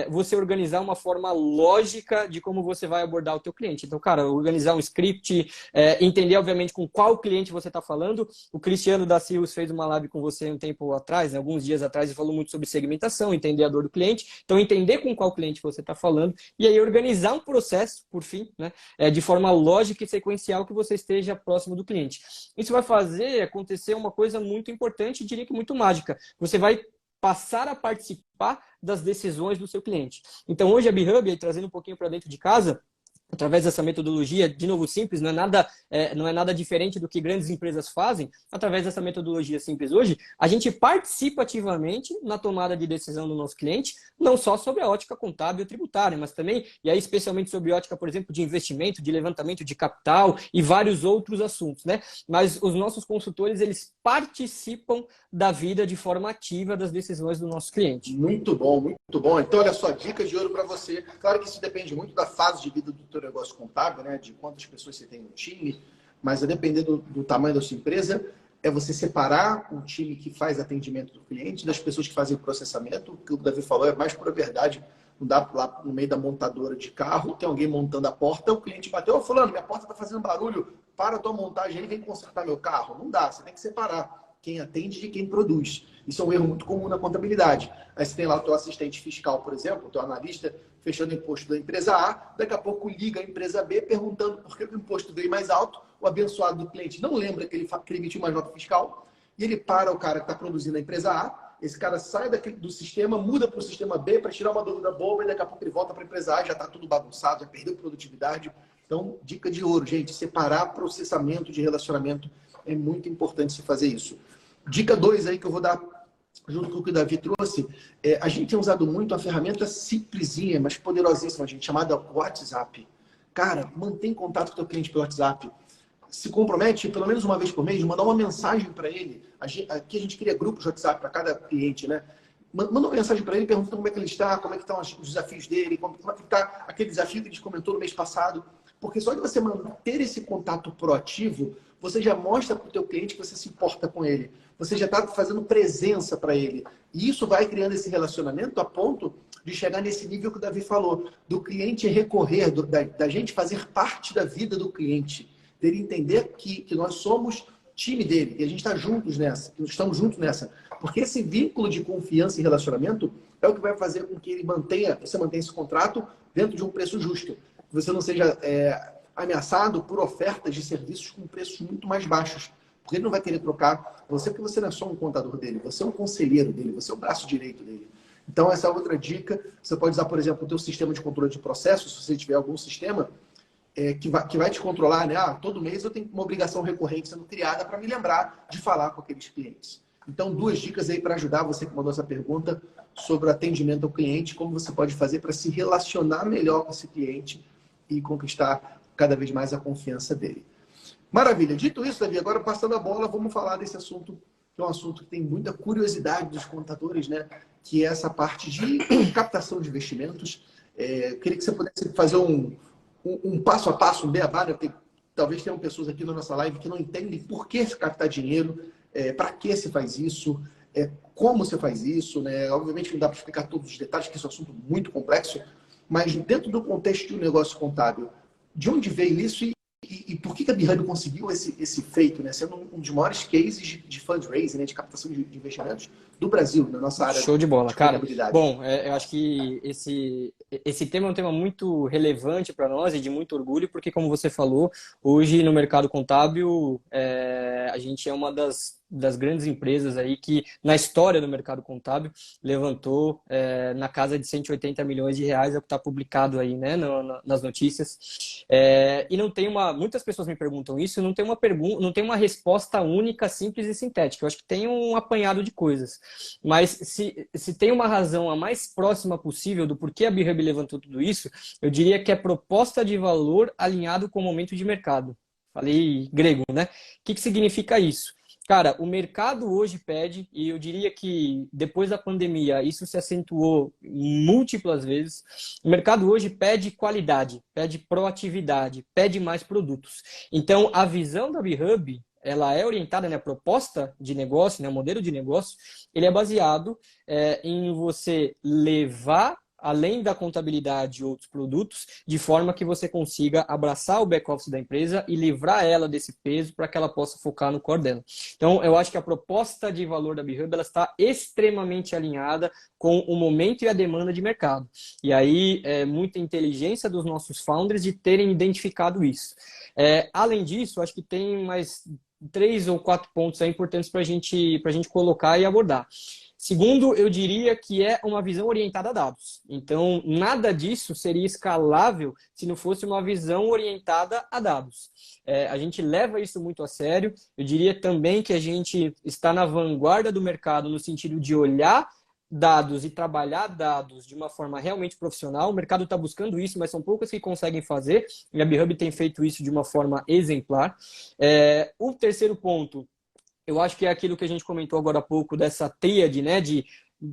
você organizar uma forma lógica de como você vai abordar o teu cliente. Então, cara, organizar um script, entender, obviamente, com qual cliente você está falando. O Cristiano da Silva fez uma live com você um tempo atrás, né? Alguns dias atrás, e falou muito sobre segmentação, entender a dor do cliente. Então, entender com qual cliente você está falando e aí organizar um processo, por fim, né? De forma lógica e sequencial que você esteja próximo do cliente. Isso vai fazer acontecer uma coisa muito importante e diria que muito mágica. Você vai passar a participar das decisões do seu cliente. Então, hoje a B-Hub, aí, trazendo um pouquinho para dentro de casa, através dessa metodologia, de novo, simples, não é nada diferente do que grandes empresas fazem. Através dessa metodologia simples hoje, a gente participa ativamente na tomada de decisão do nosso cliente, não só sobre a ótica contábil e tributária, mas também, e aí especialmente sobre ótica, por exemplo, de investimento, de levantamento de capital e vários outros assuntos, né? Mas os nossos consultores, eles participam da vida de forma ativa das decisões do nosso cliente. Muito bom, muito bom. Então, olha só, dica de ouro para você. Claro que isso depende muito da fase de vida do teu negócio contábil, né? De quantas pessoas você tem no time, mas a depender do tamanho da sua empresa, é você separar o time que faz atendimento do cliente das pessoas que fazem o processamento. O que o Davi falou é mais pura verdade. Não dá lá no meio da montadora de carro, tem alguém montando a porta, o cliente bateu, fulano, minha porta está fazendo barulho, para a tua montagem aí, vem consertar meu carro. Não dá, você tem que separar quem atende de quem produz. Isso é um erro muito comum na contabilidade. Aí você tem lá o teu assistente fiscal, por exemplo, o teu analista, fechando o imposto da empresa A, daqui a pouco liga a empresa B perguntando por que o imposto veio mais alto, o abençoado do cliente não lembra que ele emitiu uma nota fiscal, e ele para o cara que está produzindo a empresa A, esse cara sai do sistema, muda para o sistema B para tirar uma dúvida boba, e daqui a pouco ele volta para a empresa A, já está tudo bagunçado, já perdeu produtividade. Então, dica de ouro, gente, separar processamento de relacionamento é muito importante se fazer isso. Dica 2 aí que eu vou dar junto com o que o Davi trouxe, a gente tem usado muito uma ferramenta simplesinha, mas poderosíssima, gente, chamada WhatsApp. Cara, mantém contato com o teu cliente pelo WhatsApp. Se compromete, pelo menos uma vez por mês, mandar uma mensagem para ele. Aqui a gente cria grupos de WhatsApp para cada cliente, né? Manda uma mensagem para ele perguntando como é que ele está, como é que estão os desafios dele, como é que está aquele desafio que a gente comentou no mês passado. Porque só de você manter esse contato proativo, você já mostra para o teu cliente que você se importa com ele. Você já está fazendo presença para ele. E isso vai criando esse relacionamento a ponto de chegar nesse nível que o Davi falou, do cliente recorrer, da gente fazer parte da vida do cliente. Dele entender que nós somos time dele, que a gente está juntos nessa, que estamos juntos nessa. Porque esse vínculo de confiança e relacionamento é o que vai fazer com que você mantenha esse contrato dentro de um preço justo. Que você não seja ameaçado por ofertas de serviços com preços muito mais baixos. Porque ele não vai querer trocar você, porque você não é só um contador dele, você é um conselheiro dele, você é o braço direito dele. Então, essa é outra dica. Você pode usar, por exemplo, o teu sistema de controle de processos, se você tiver algum sistema que vai te controlar, né? Todo mês eu tenho uma obrigação recorrente sendo criada para me lembrar de falar com aqueles clientes. Então, 2 dicas aí para ajudar você que mandou essa pergunta sobre atendimento ao cliente, como você pode fazer para se relacionar melhor com esse cliente e conquistar cada vez mais a confiança dele. Maravilha. Dito isso, Davi, agora passando a bola, vamos falar desse assunto, que é um assunto que tem muita curiosidade dos contadores, né? Que é essa parte de captação de investimentos. Queria que você pudesse fazer um passo a passo, um beabá, né? Porque talvez tenham pessoas aqui na nossa live que não entendem por que captar dinheiro, para que se faz isso, como você faz isso, né? Obviamente não dá para explicar todos os detalhes, que esse é um assunto muito complexo, mas dentro do contexto de um negócio contábil, de onde veio isso e por que a B-Hub conseguiu esse feito, né? Sendo um dos maiores cases de fundraising, né? De captação de investimentos do Brasil, na nossa área. Show de bola, cara. Bom, eu acho que esse tema é um tema muito relevante para nós e de muito orgulho, porque, como você falou, hoje no mercado contábil, a gente é uma das grandes empresas aí que, na história do mercado contábil, levantou na casa de 180 milhões de reais, é o que está publicado aí, né, nas notícias. E não tem muitas pessoas me perguntam isso, não tem uma pergunta, não tem uma resposta única, simples e sintética. Eu acho que tem um apanhado de coisas. Mas se tem uma razão a mais próxima possível do porquê a B-Hub levantou tudo isso, eu diria que é proposta de valor alinhado com o momento de mercado. Falei grego, né? O que significa isso? Cara, o mercado hoje pede, e eu diria que depois da pandemia isso se acentuou múltiplas vezes, o mercado hoje pede qualidade, pede proatividade, pede mais produtos. Então, a visão da B-Hub, ela é orientada, né, a proposta de negócio, né, o modelo de negócio, ele é baseado em você levar além da contabilidade, outros produtos, de forma que você consiga abraçar o back-office da empresa e livrar ela desse peso para que ela possa focar no core dela. Então, eu acho que a proposta de valor da B-Hub ela está extremamente alinhada com o momento e a demanda de mercado. E aí, muita inteligência dos nossos founders de terem identificado isso. Além disso, acho que tem mais 3 ou 4 pontos aí importantes para a gente colocar e abordar. Segundo, eu diria que é uma visão orientada a dados. Então, nada disso seria escalável se não fosse uma visão orientada a dados. A gente leva isso muito a sério. Eu diria também que a gente está na vanguarda do mercado no sentido de olhar dados e trabalhar dados de uma forma realmente profissional. O mercado está buscando isso, mas são poucas que conseguem fazer. E a B-Hub tem feito isso de uma forma exemplar. O terceiro ponto, eu acho que é aquilo que a gente comentou agora há pouco, dessa tríade, né, de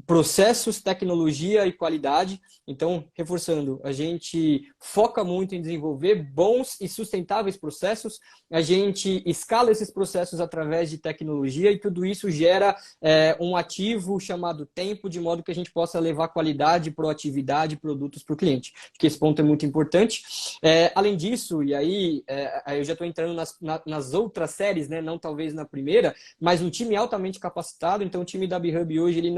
processos, tecnologia e qualidade. Então, reforçando, a gente foca muito em desenvolver bons e sustentáveis processos, a gente escala esses processos através de tecnologia e tudo isso gera um ativo chamado tempo, de modo que a gente possa levar qualidade, proatividade e produtos para o cliente. Acho que esse ponto é muito importante. Além disso, e aí eu já estou entrando nas outras séries, né, não talvez na primeira, mas um time altamente capacitado. Então, o time da B-Hub hoje ele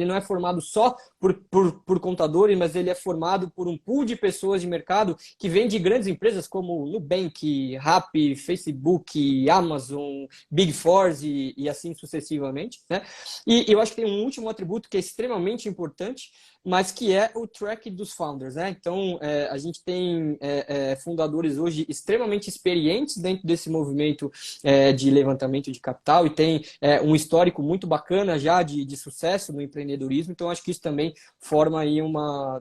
não é formado só por contadores, mas ele é formado por um pool de pessoas de mercado que vem de grandes empresas como Nubank, Rappi, Facebook, Amazon, Big Four e assim sucessivamente, né? E eu acho que tem um último atributo que é extremamente importante, mas que é o track dos founders, né? Então, a gente tem fundadores hoje extremamente experientes dentro desse movimento de levantamento de capital e tem um histórico muito bacana já de sucesso no empreendedorismo. Então, acho que isso também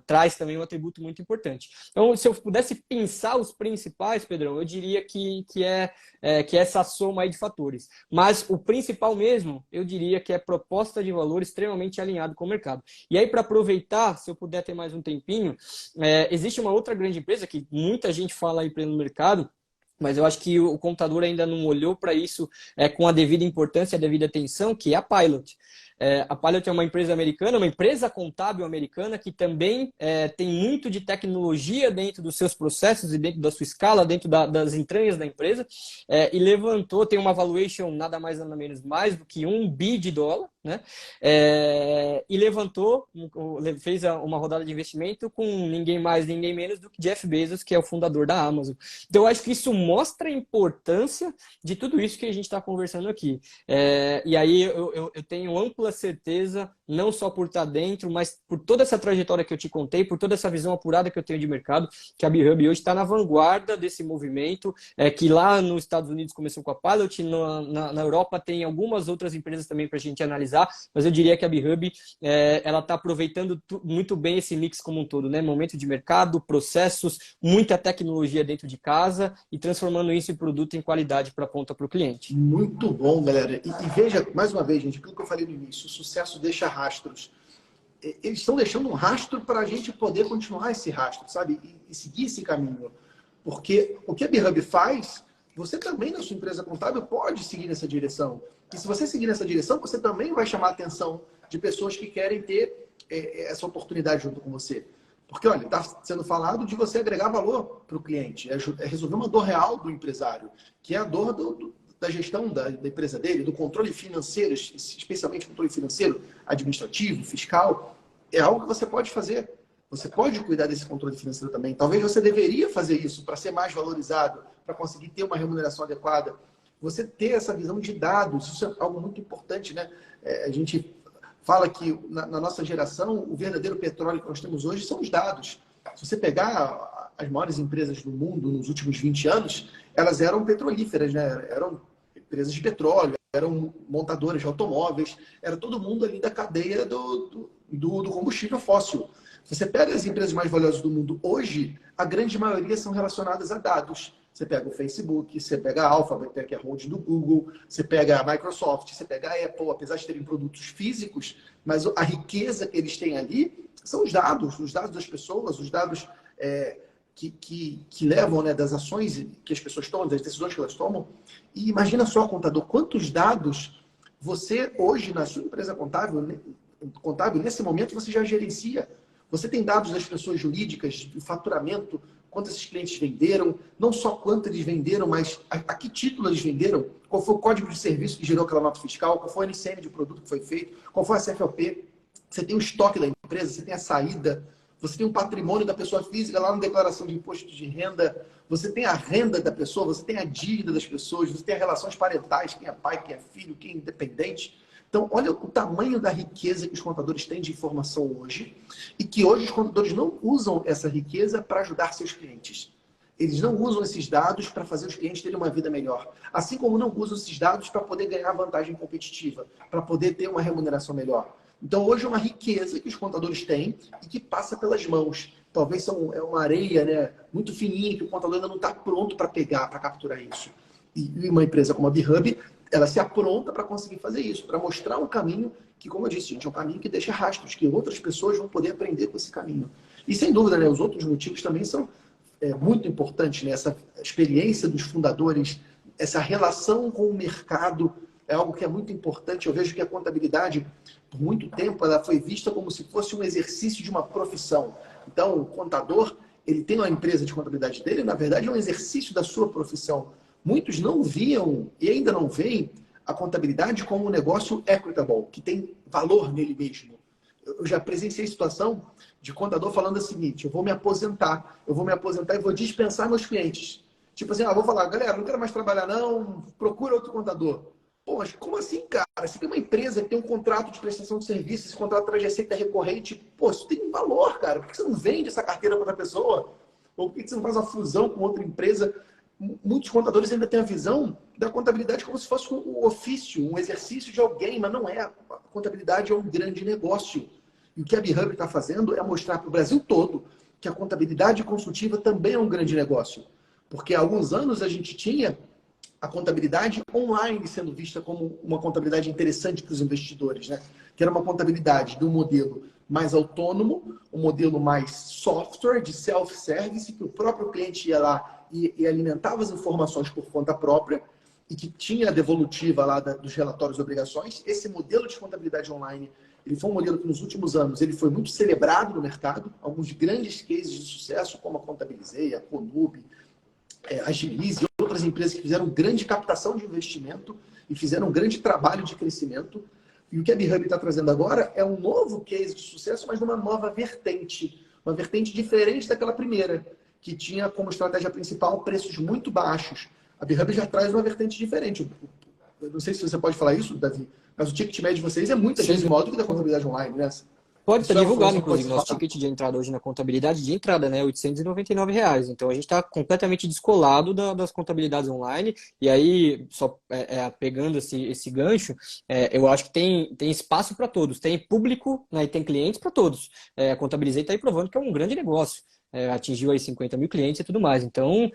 traz também um atributo muito importante. Então, se eu pudesse pensar os principais, Pedrão, eu diria que é essa soma aí de fatores. Mas o principal mesmo, eu diria que é proposta de valor extremamente alinhado com o mercado. E aí, para aproveitar, se eu puder ter mais um tempinho, existe uma outra grande empresa que muita gente fala aí no mercado, mas eu acho que o contador ainda não olhou para isso com a devida importância, a devida atenção, que é a Pilot. A Pilot é uma empresa americana, uma empresa contábil americana que também tem muito de tecnologia dentro dos seus processos e dentro da sua escala, dentro das entranhas da empresa, e levantou, tem uma valuation nada mais nada menos mais do que $1 bilhão, né? E fez uma rodada de investimento com ninguém mais, ninguém menos do que Jeff Bezos, que é o fundador da Amazon. Então, eu acho que isso mostra a importância de tudo isso que a gente está conversando aqui. E aí eu tenho ampla certeza, não só por estar dentro, mas por toda essa trajetória que eu te contei, por toda essa visão apurada que eu tenho de mercado, que a B-Hub hoje está na vanguarda desse movimento, que lá nos Estados Unidos começou com a Pilot, na Europa tem algumas outras empresas também para a gente analisar, mas eu diria que a B-Hub ela está aproveitando muito bem esse mix como um todo, né? Momento de mercado, processos, muita tecnologia dentro de casa e transformando isso em produto em qualidade para a ponta para o cliente. Muito bom, galera. E veja, mais uma vez, gente, aquilo que eu falei no início, o sucesso deixa rastros. Eles estão deixando um rastro para a gente poder continuar esse rastro, sabe? E seguir esse caminho. Porque o que a B-Hub faz, você também na sua empresa contábil pode seguir nessa direção. E se você seguir nessa direção, você também vai chamar a atenção de pessoas que querem ter essa oportunidade junto com você. Porque, olha, está sendo falado de você agregar valor para o cliente, resolver uma dor real do empresário, que é a dor da gestão da empresa dele, do controle financeiro, especialmente controle financeiro, administrativo, fiscal. É algo que você pode fazer. Você pode cuidar desse controle financeiro também. Talvez você deveria fazer isso para ser mais valorizado, para conseguir ter uma remuneração adequada. Você ter essa visão de dados, isso é algo muito importante, né? A gente fala que na nossa geração, o verdadeiro petróleo que nós temos hoje são os dados. Se você pegar as maiores empresas do mundo nos últimos 20 anos, elas eram petrolíferas, né? Eram empresas de petróleo, eram montadoras de automóveis, era todo mundo ali da cadeia do combustível fóssil. Você pega as empresas mais valiosas do mundo hoje, a grande maioria são relacionadas a dados. Você pega o Facebook, você pega a Alphabet, que é a holding do Google, você pega a Microsoft, você pega a Apple, apesar de terem produtos físicos, mas a riqueza que eles têm ali são os dados das pessoas, os dados que levam, né, das ações que as pessoas tomam, das decisões que elas tomam. E imagina só, contador, quantos dados você hoje, na sua empresa contábil, nesse momento, você já gerencia. Você tem dados das pessoas jurídicas, do faturamento, quanto esses clientes venderam, não só quanto eles venderam, mas a que título eles venderam, qual foi o código de serviço que gerou aquela nota fiscal, qual foi o NCM de produto que foi feito, qual foi a CFOP. Você tem o estoque da empresa, você tem a saída, você tem o patrimônio da pessoa física lá na declaração de imposto de renda, você tem a renda da pessoa, você tem a dívida das pessoas, você tem as relações parentais, quem é pai, quem é filho, quem é independente. Então, olha o tamanho da riqueza que os contadores têm de informação hoje e que hoje os contadores não usam essa riqueza para ajudar seus clientes. Eles não usam esses dados para fazer os clientes terem uma vida melhor. Assim como não usam esses dados para poder ganhar vantagem competitiva, para poder ter uma remuneração melhor. Então, hoje é uma riqueza que os contadores têm e que passa pelas mãos. Talvez é uma areia, né, muito fininha que o contador ainda não está pronto para pegar, para capturar isso. E uma empresa como a BeHub, ela se apronta para conseguir fazer isso, para mostrar um caminho que, como eu disse, gente, é um caminho que deixa rastros, que outras pessoas vão poder aprender com esse caminho. E, sem dúvida, né, os outros motivos também são muito importantes, né? Essa experiência dos fundadores, essa relação com o mercado é algo que é muito importante. Eu vejo que a contabilidade, por muito tempo, ela foi vista como se fosse um exercício de uma profissão. Então, o contador, ele tem uma empresa de contabilidade dele, na verdade, é um exercício da sua profissão. Muitos não viam e ainda não veem a contabilidade como um negócio equitable, que tem valor nele mesmo. Eu já presenciei situação de contador falando o seguinte: eu vou me aposentar e vou dispensar meus clientes. Tipo assim, vou falar, galera, não quero mais trabalhar não, procura outro contador. Pô, mas como assim, cara? Você tem uma empresa que tem um contrato de prestação de serviços, esse contrato traz receita recorrente, pô, isso tem valor, cara. Por que você não vende essa carteira para outra pessoa? Ou por que você não faz uma fusão com outra empresa? Muitos contadores ainda têm a visão da contabilidade como se fosse um ofício, um exercício de alguém, mas não é. A contabilidade é um grande negócio. E o que a BeHub está fazendo é mostrar para o Brasil todo que a contabilidade consultiva também é um grande negócio. Porque há alguns anos a gente tinha a contabilidade online sendo vista como uma contabilidade interessante para os investidores, né? Que era uma contabilidade de um modelo mais autônomo, um modelo mais software, de self-service, que o próprio cliente ia lá e alimentava as informações por conta própria e que tinha a devolutiva lá dos relatórios de obrigações. Esse modelo de contabilidade online, ele foi um modelo que nos últimos anos ele foi muito celebrado no mercado. Alguns grandes cases de sucesso, como a Contabilizei, a Conub, a Agilize e outras empresas que fizeram grande captação de investimento e fizeram um grande trabalho de crescimento. E o que a BeHub está trazendo agora é um novo case de sucesso, mas numa nova vertente. Uma vertente diferente daquela primeira, que tinha como estratégia principal preços muito baixos. A BeHub já traz uma vertente diferente. Eu não sei se você pode falar isso, Davi, mas o ticket médio de vocês é muitas vezes maior do que da contabilidade online, né? Pode estar divulgado, inclusive, nosso ticket de entrada hoje na contabilidade de entrada, né? R$ 899. Então, a gente está completamente descolado das contabilidades online. E aí, só pegando esse gancho, eu acho que tem espaço para todos. Tem público, né, e tem clientes para todos. A Contabilizei está aí provando que é um grande negócio. Atingiu aí 50 mil clientes e tudo mais. Então,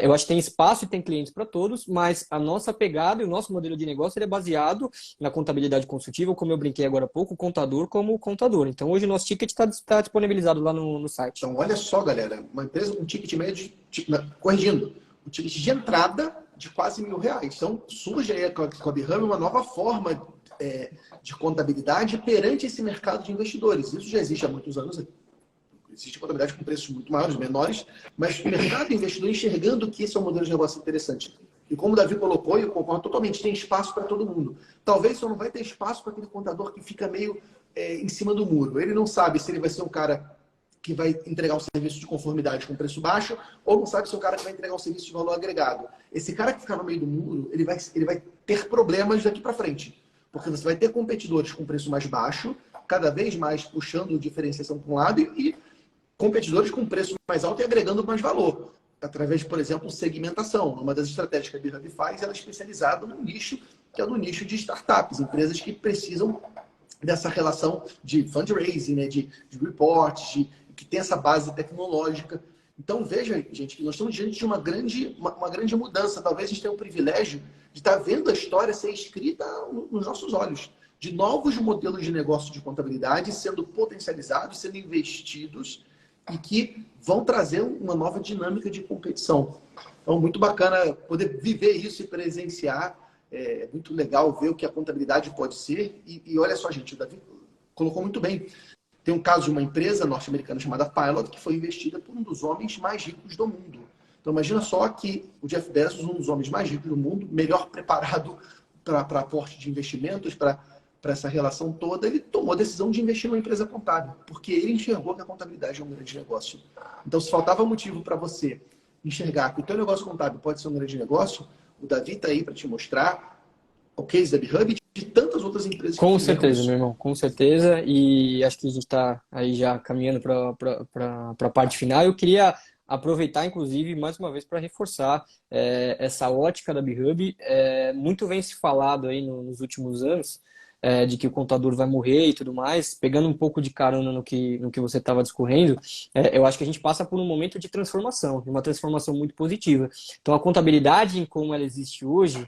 eu acho que tem espaço e tem clientes para todos, mas a nossa pegada e o nosso modelo de negócio ele é baseado na contabilidade consultiva, como eu brinquei agora há pouco, o contador como contador. Então, hoje o nosso ticket está disponibilizado lá no site. Então, olha só, galera, uma empresa com ticket médio, corrigindo, o ticket de entrada de quase R$ 1.000. Então, surge aí com a BeHub uma nova forma de contabilidade perante esse mercado de investidores. Isso já existe há muitos anos aí. Existe contabilidade com preços muito maiores, menores, mas o mercado investidor enxergando que esse é um modelo de negócio interessante. E como o Davi colocou, e eu concordo totalmente, tem espaço para todo mundo. Talvez só não vai ter espaço para aquele contador que fica meio em cima do muro. Ele não sabe se ele vai ser um cara que vai entregar um serviço de conformidade com preço baixo ou não sabe se é um cara que vai entregar um serviço de valor agregado. Esse cara que ficar no meio do muro, ele vai ter problemas daqui para frente. Porque você vai ter competidores com preço mais baixo, cada vez mais puxando diferenciação para um lado e competidores com preço mais alto e agregando mais valor, através, por exemplo, segmentação. Uma das estratégias que a B-Hub faz, ela é especializada no nicho, que é no nicho de startups, empresas que precisam dessa relação de fundraising, né, de reports, que tem essa base tecnológica. Então, veja, gente, que nós estamos diante de uma grande mudança. Talvez a gente tenha o privilégio de estar vendo a história ser escrita nos nossos olhos, de novos modelos de negócio de contabilidade sendo potencializados, sendo investidos e que vão trazer uma nova dinâmica de competição. Então, muito bacana poder viver isso e presenciar. É muito legal ver o que a contabilidade pode ser. E olha só, gente, o Davi colocou muito bem. Tem um caso de uma empresa norte-americana chamada Pilot, que foi investida por um dos homens mais ricos do mundo. Então, imagina só que o Jeff Bezos, um dos homens mais ricos do mundo, melhor preparado para aporte de investimentos, para essa relação toda, ele tomou a decisão de investir numa empresa contábil, porque ele enxergou que a contabilidade é um grande negócio. Então, se faltava motivo para você enxergar que o teu negócio contábil pode ser um grande negócio, o Davi está aí para te mostrar o case da B-Hub e de tantas outras empresas que Com fizeram certeza, isso. meu irmão, com certeza. E acho que a gente está aí já caminhando para a parte final. Eu queria aproveitar, inclusive, mais uma vez para reforçar essa ótica da B-Hub. Muito vem se falado aí nos últimos anos de que o contador vai morrer e tudo mais. Pegando um pouco de carona no que você estava discorrendo, eu acho que a gente passa por um momento de transformação, uma transformação muito positiva. Então, a contabilidade, em como ela existe hoje,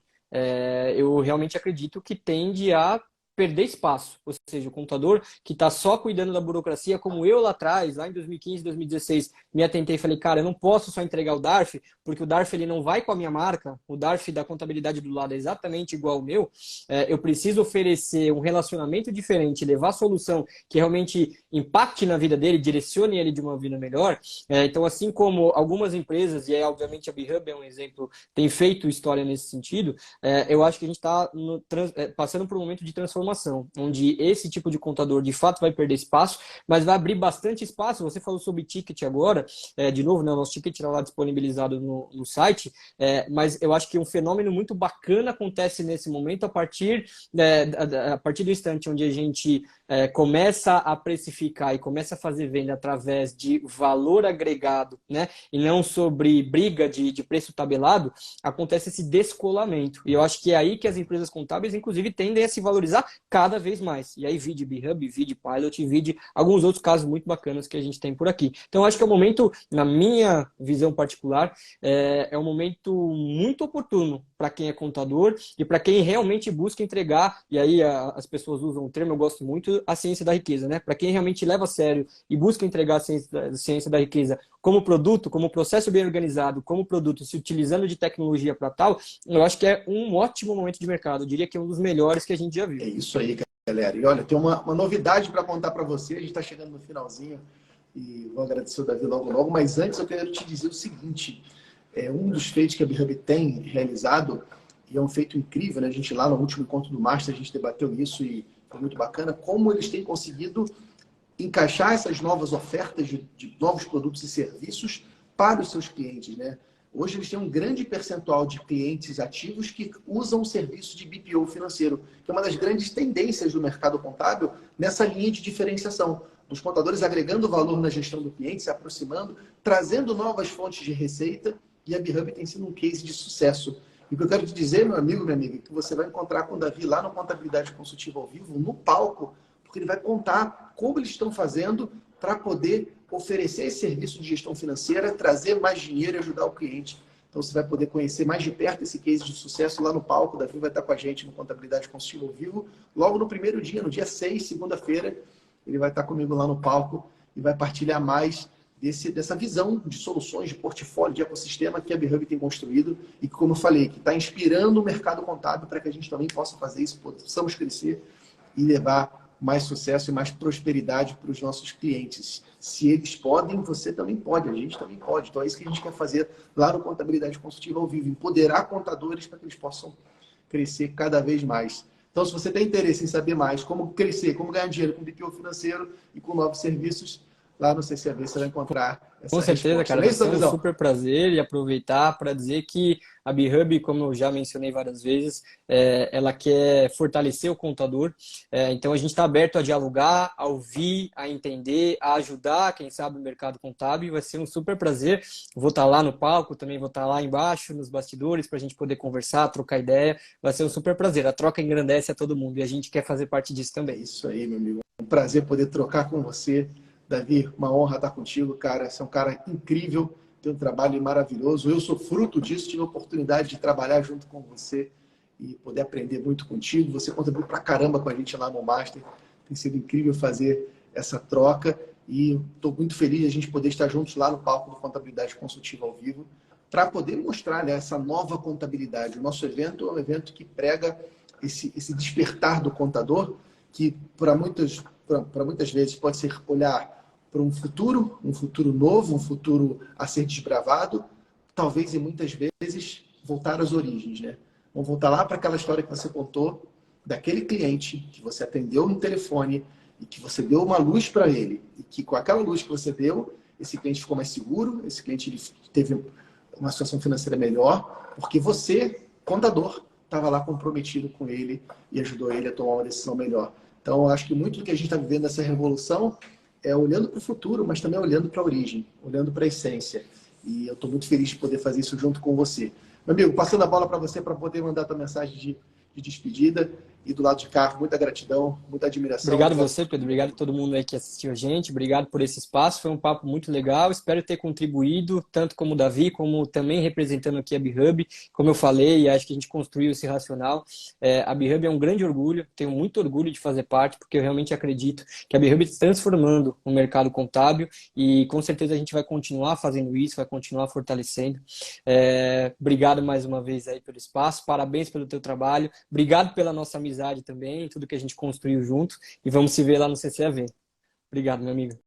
eu realmente acredito que tende a perder espaço, ou seja, o contador que está só cuidando da burocracia, como eu lá atrás, lá em 2015, 2016, me atentei e falei, cara, eu não posso só entregar o DARF, porque o DARF ele não vai com a minha marca, o DARF da contabilidade do lado é exatamente igual ao meu, eu preciso oferecer um relacionamento diferente, levar a solução que realmente impacte na vida dele, direcione ele de uma vida melhor. Então, assim como algumas empresas, e obviamente a B-Hub é um exemplo, tem feito história nesse sentido, eu acho que a gente está passando por um momento de transformação, onde esse tipo de contador de fato vai perder espaço, mas vai abrir bastante espaço. Você falou sobre ticket agora, de novo, né, o nosso ticket está lá disponibilizado no site, mas eu acho que um fenômeno muito bacana acontece nesse momento a partir do instante onde a gente começa a precificar e começa a fazer venda através de valor agregado, né, e não sobre briga de preço tabelado, acontece esse descolamento. E eu acho que é aí que as empresas contábeis, inclusive, tendem a se valorizar cada vez mais. E aí, vide B-Hub, vide Pilot, vide alguns outros casos muito bacanas que a gente tem por aqui. Então, acho que é um momento, na minha visão particular, é um momento muito oportuno para quem é contador e para quem realmente busca entregar, e aí as pessoas usam o termo, eu gosto muito, a ciência da riqueza, né? Para quem realmente leva a sério e busca entregar a ciência da riqueza como produto, como processo bem organizado, como produto, se utilizando de tecnologia para tal, eu acho que é um ótimo momento de mercado. Eu diria que é um dos melhores que a gente já viu. É isso aí, galera. E olha, tem uma novidade para contar para você. A gente está chegando no finalzinho e vou agradecer o Davi logo, logo. Mas antes eu quero te dizer o seguinte. Um dos feitos que a B-Hub tem realizado, e é um feito incrível, né? A gente lá no último encontro do Master, a gente debateu isso e foi muito bacana, como eles têm conseguido encaixar essas novas ofertas de novos produtos e serviços para os seus clientes, né? Hoje eles têm um grande percentual de clientes ativos que usam o serviço de BPO financeiro, que é uma das grandes tendências do mercado contábil nessa linha de diferenciação. Os contadores agregando valor na gestão do cliente, se aproximando, trazendo novas fontes de receita, e a B-Hub tem sido um case de sucesso. E o que eu quero te dizer, meu amigo, minha amiga, é que você vai encontrar com o Davi lá no Contabilidade Consultiva ao Vivo, no palco, porque ele vai contar como eles estão fazendo para poder oferecer esse serviço de gestão financeira, trazer mais dinheiro e ajudar o cliente. Então você vai poder conhecer mais de perto esse case de sucesso lá no palco. O Davi vai estar com a gente no Contabilidade Consultiva ao Vivo, logo no primeiro dia, no dia 6, segunda-feira, ele vai estar comigo lá no palco e vai partilhar mais dessa visão de soluções, de portfólio, de ecossistema que a B-Hub tem construído e que, como eu falei, que está inspirando o mercado contábil para que a gente também possa fazer isso, possamos crescer e levar mais sucesso e mais prosperidade para os nossos clientes. Se eles podem, você também pode, a gente também pode. Então é isso que a gente quer fazer lá no Contabilidade Consultiva ao Vivo, empoderar contadores para que eles possam crescer cada vez mais. Então, se você tem interesse em saber mais como crescer, como ganhar dinheiro com BPO financeiro e com novos serviços, lá no CCAV você vai encontrar Com essa certeza, resposta. cara, Não é vai isso, ser um Davidão? super prazer e aproveitar para dizer que a BeHub, como eu já mencionei várias vezes, ela quer fortalecer o contador. Então a gente está aberto a dialogar, a ouvir, a entender, a ajudar, quem sabe, o mercado contábil. Vai ser um super prazer. Vou estar lá no palco, também vou estar lá embaixo, nos bastidores, para a gente poder conversar, trocar ideia. Vai ser um super prazer. A troca engrandece a todo mundo e a gente quer fazer parte disso É também. isso aí, meu amigo. É um prazer poder trocar com você. Davi, uma honra estar contigo, cara. Você é um cara incrível, tem um trabalho maravilhoso. Eu sou fruto disso, tive a oportunidade de trabalhar junto com você e poder aprender muito contigo. Você contribuiu pra caramba com a gente lá no Master. Tem sido incrível fazer essa troca e estou muito feliz de a gente poder estar juntos lá no palco do Contabilidade Consultiva ao vivo para poder mostrar, né, essa nova contabilidade. O nosso evento é um evento que prega esse despertar do contador, que para muitas vezes pode ser olhar para um futuro novo, um futuro a ser desbravado, talvez e muitas vezes voltar às origens, né? Vamos voltar lá para aquela história que você contou, daquele cliente que você atendeu no telefone e que você deu uma luz para ele, e que com aquela luz que você deu, esse cliente ficou mais seguro, esse cliente ele teve uma situação financeira melhor, porque você, contador, estava lá comprometido com ele e ajudou ele a tomar uma decisão melhor. Então, eu acho que muito do que a gente está vivendo nessa revolução é olhando para o futuro, mas também olhando para a origem, olhando para a essência. E eu estou muito feliz de poder fazer isso junto com você. Meu amigo, passando a bola para você para poder mandar a tua mensagem de despedida. E do lado de cá, muita gratidão, muita admiração. Obrigado Obrigado você, por Pedro. tudo, meu Obrigado a amigo. todo mundo aí que assistiu a gente. Obrigado por esse espaço. Foi um papo muito legal. Espero ter contribuído, tanto como o Davi, como também representando aqui a BeHub. Como eu falei, acho que a gente construiu esse racional. A BeHub é um grande orgulho. Tenho muito orgulho de fazer parte, porque eu realmente acredito que a BeHub está transformando o mercado contábil e com certeza a gente vai continuar fazendo isso, vai continuar fortalecendo. Obrigado mais uma vez aí pelo espaço. Parabéns pelo teu trabalho. Obrigado pela nossa amizade também, tudo que a gente construiu junto. E vamos se ver lá no CCAV. Obrigado, meu amigo.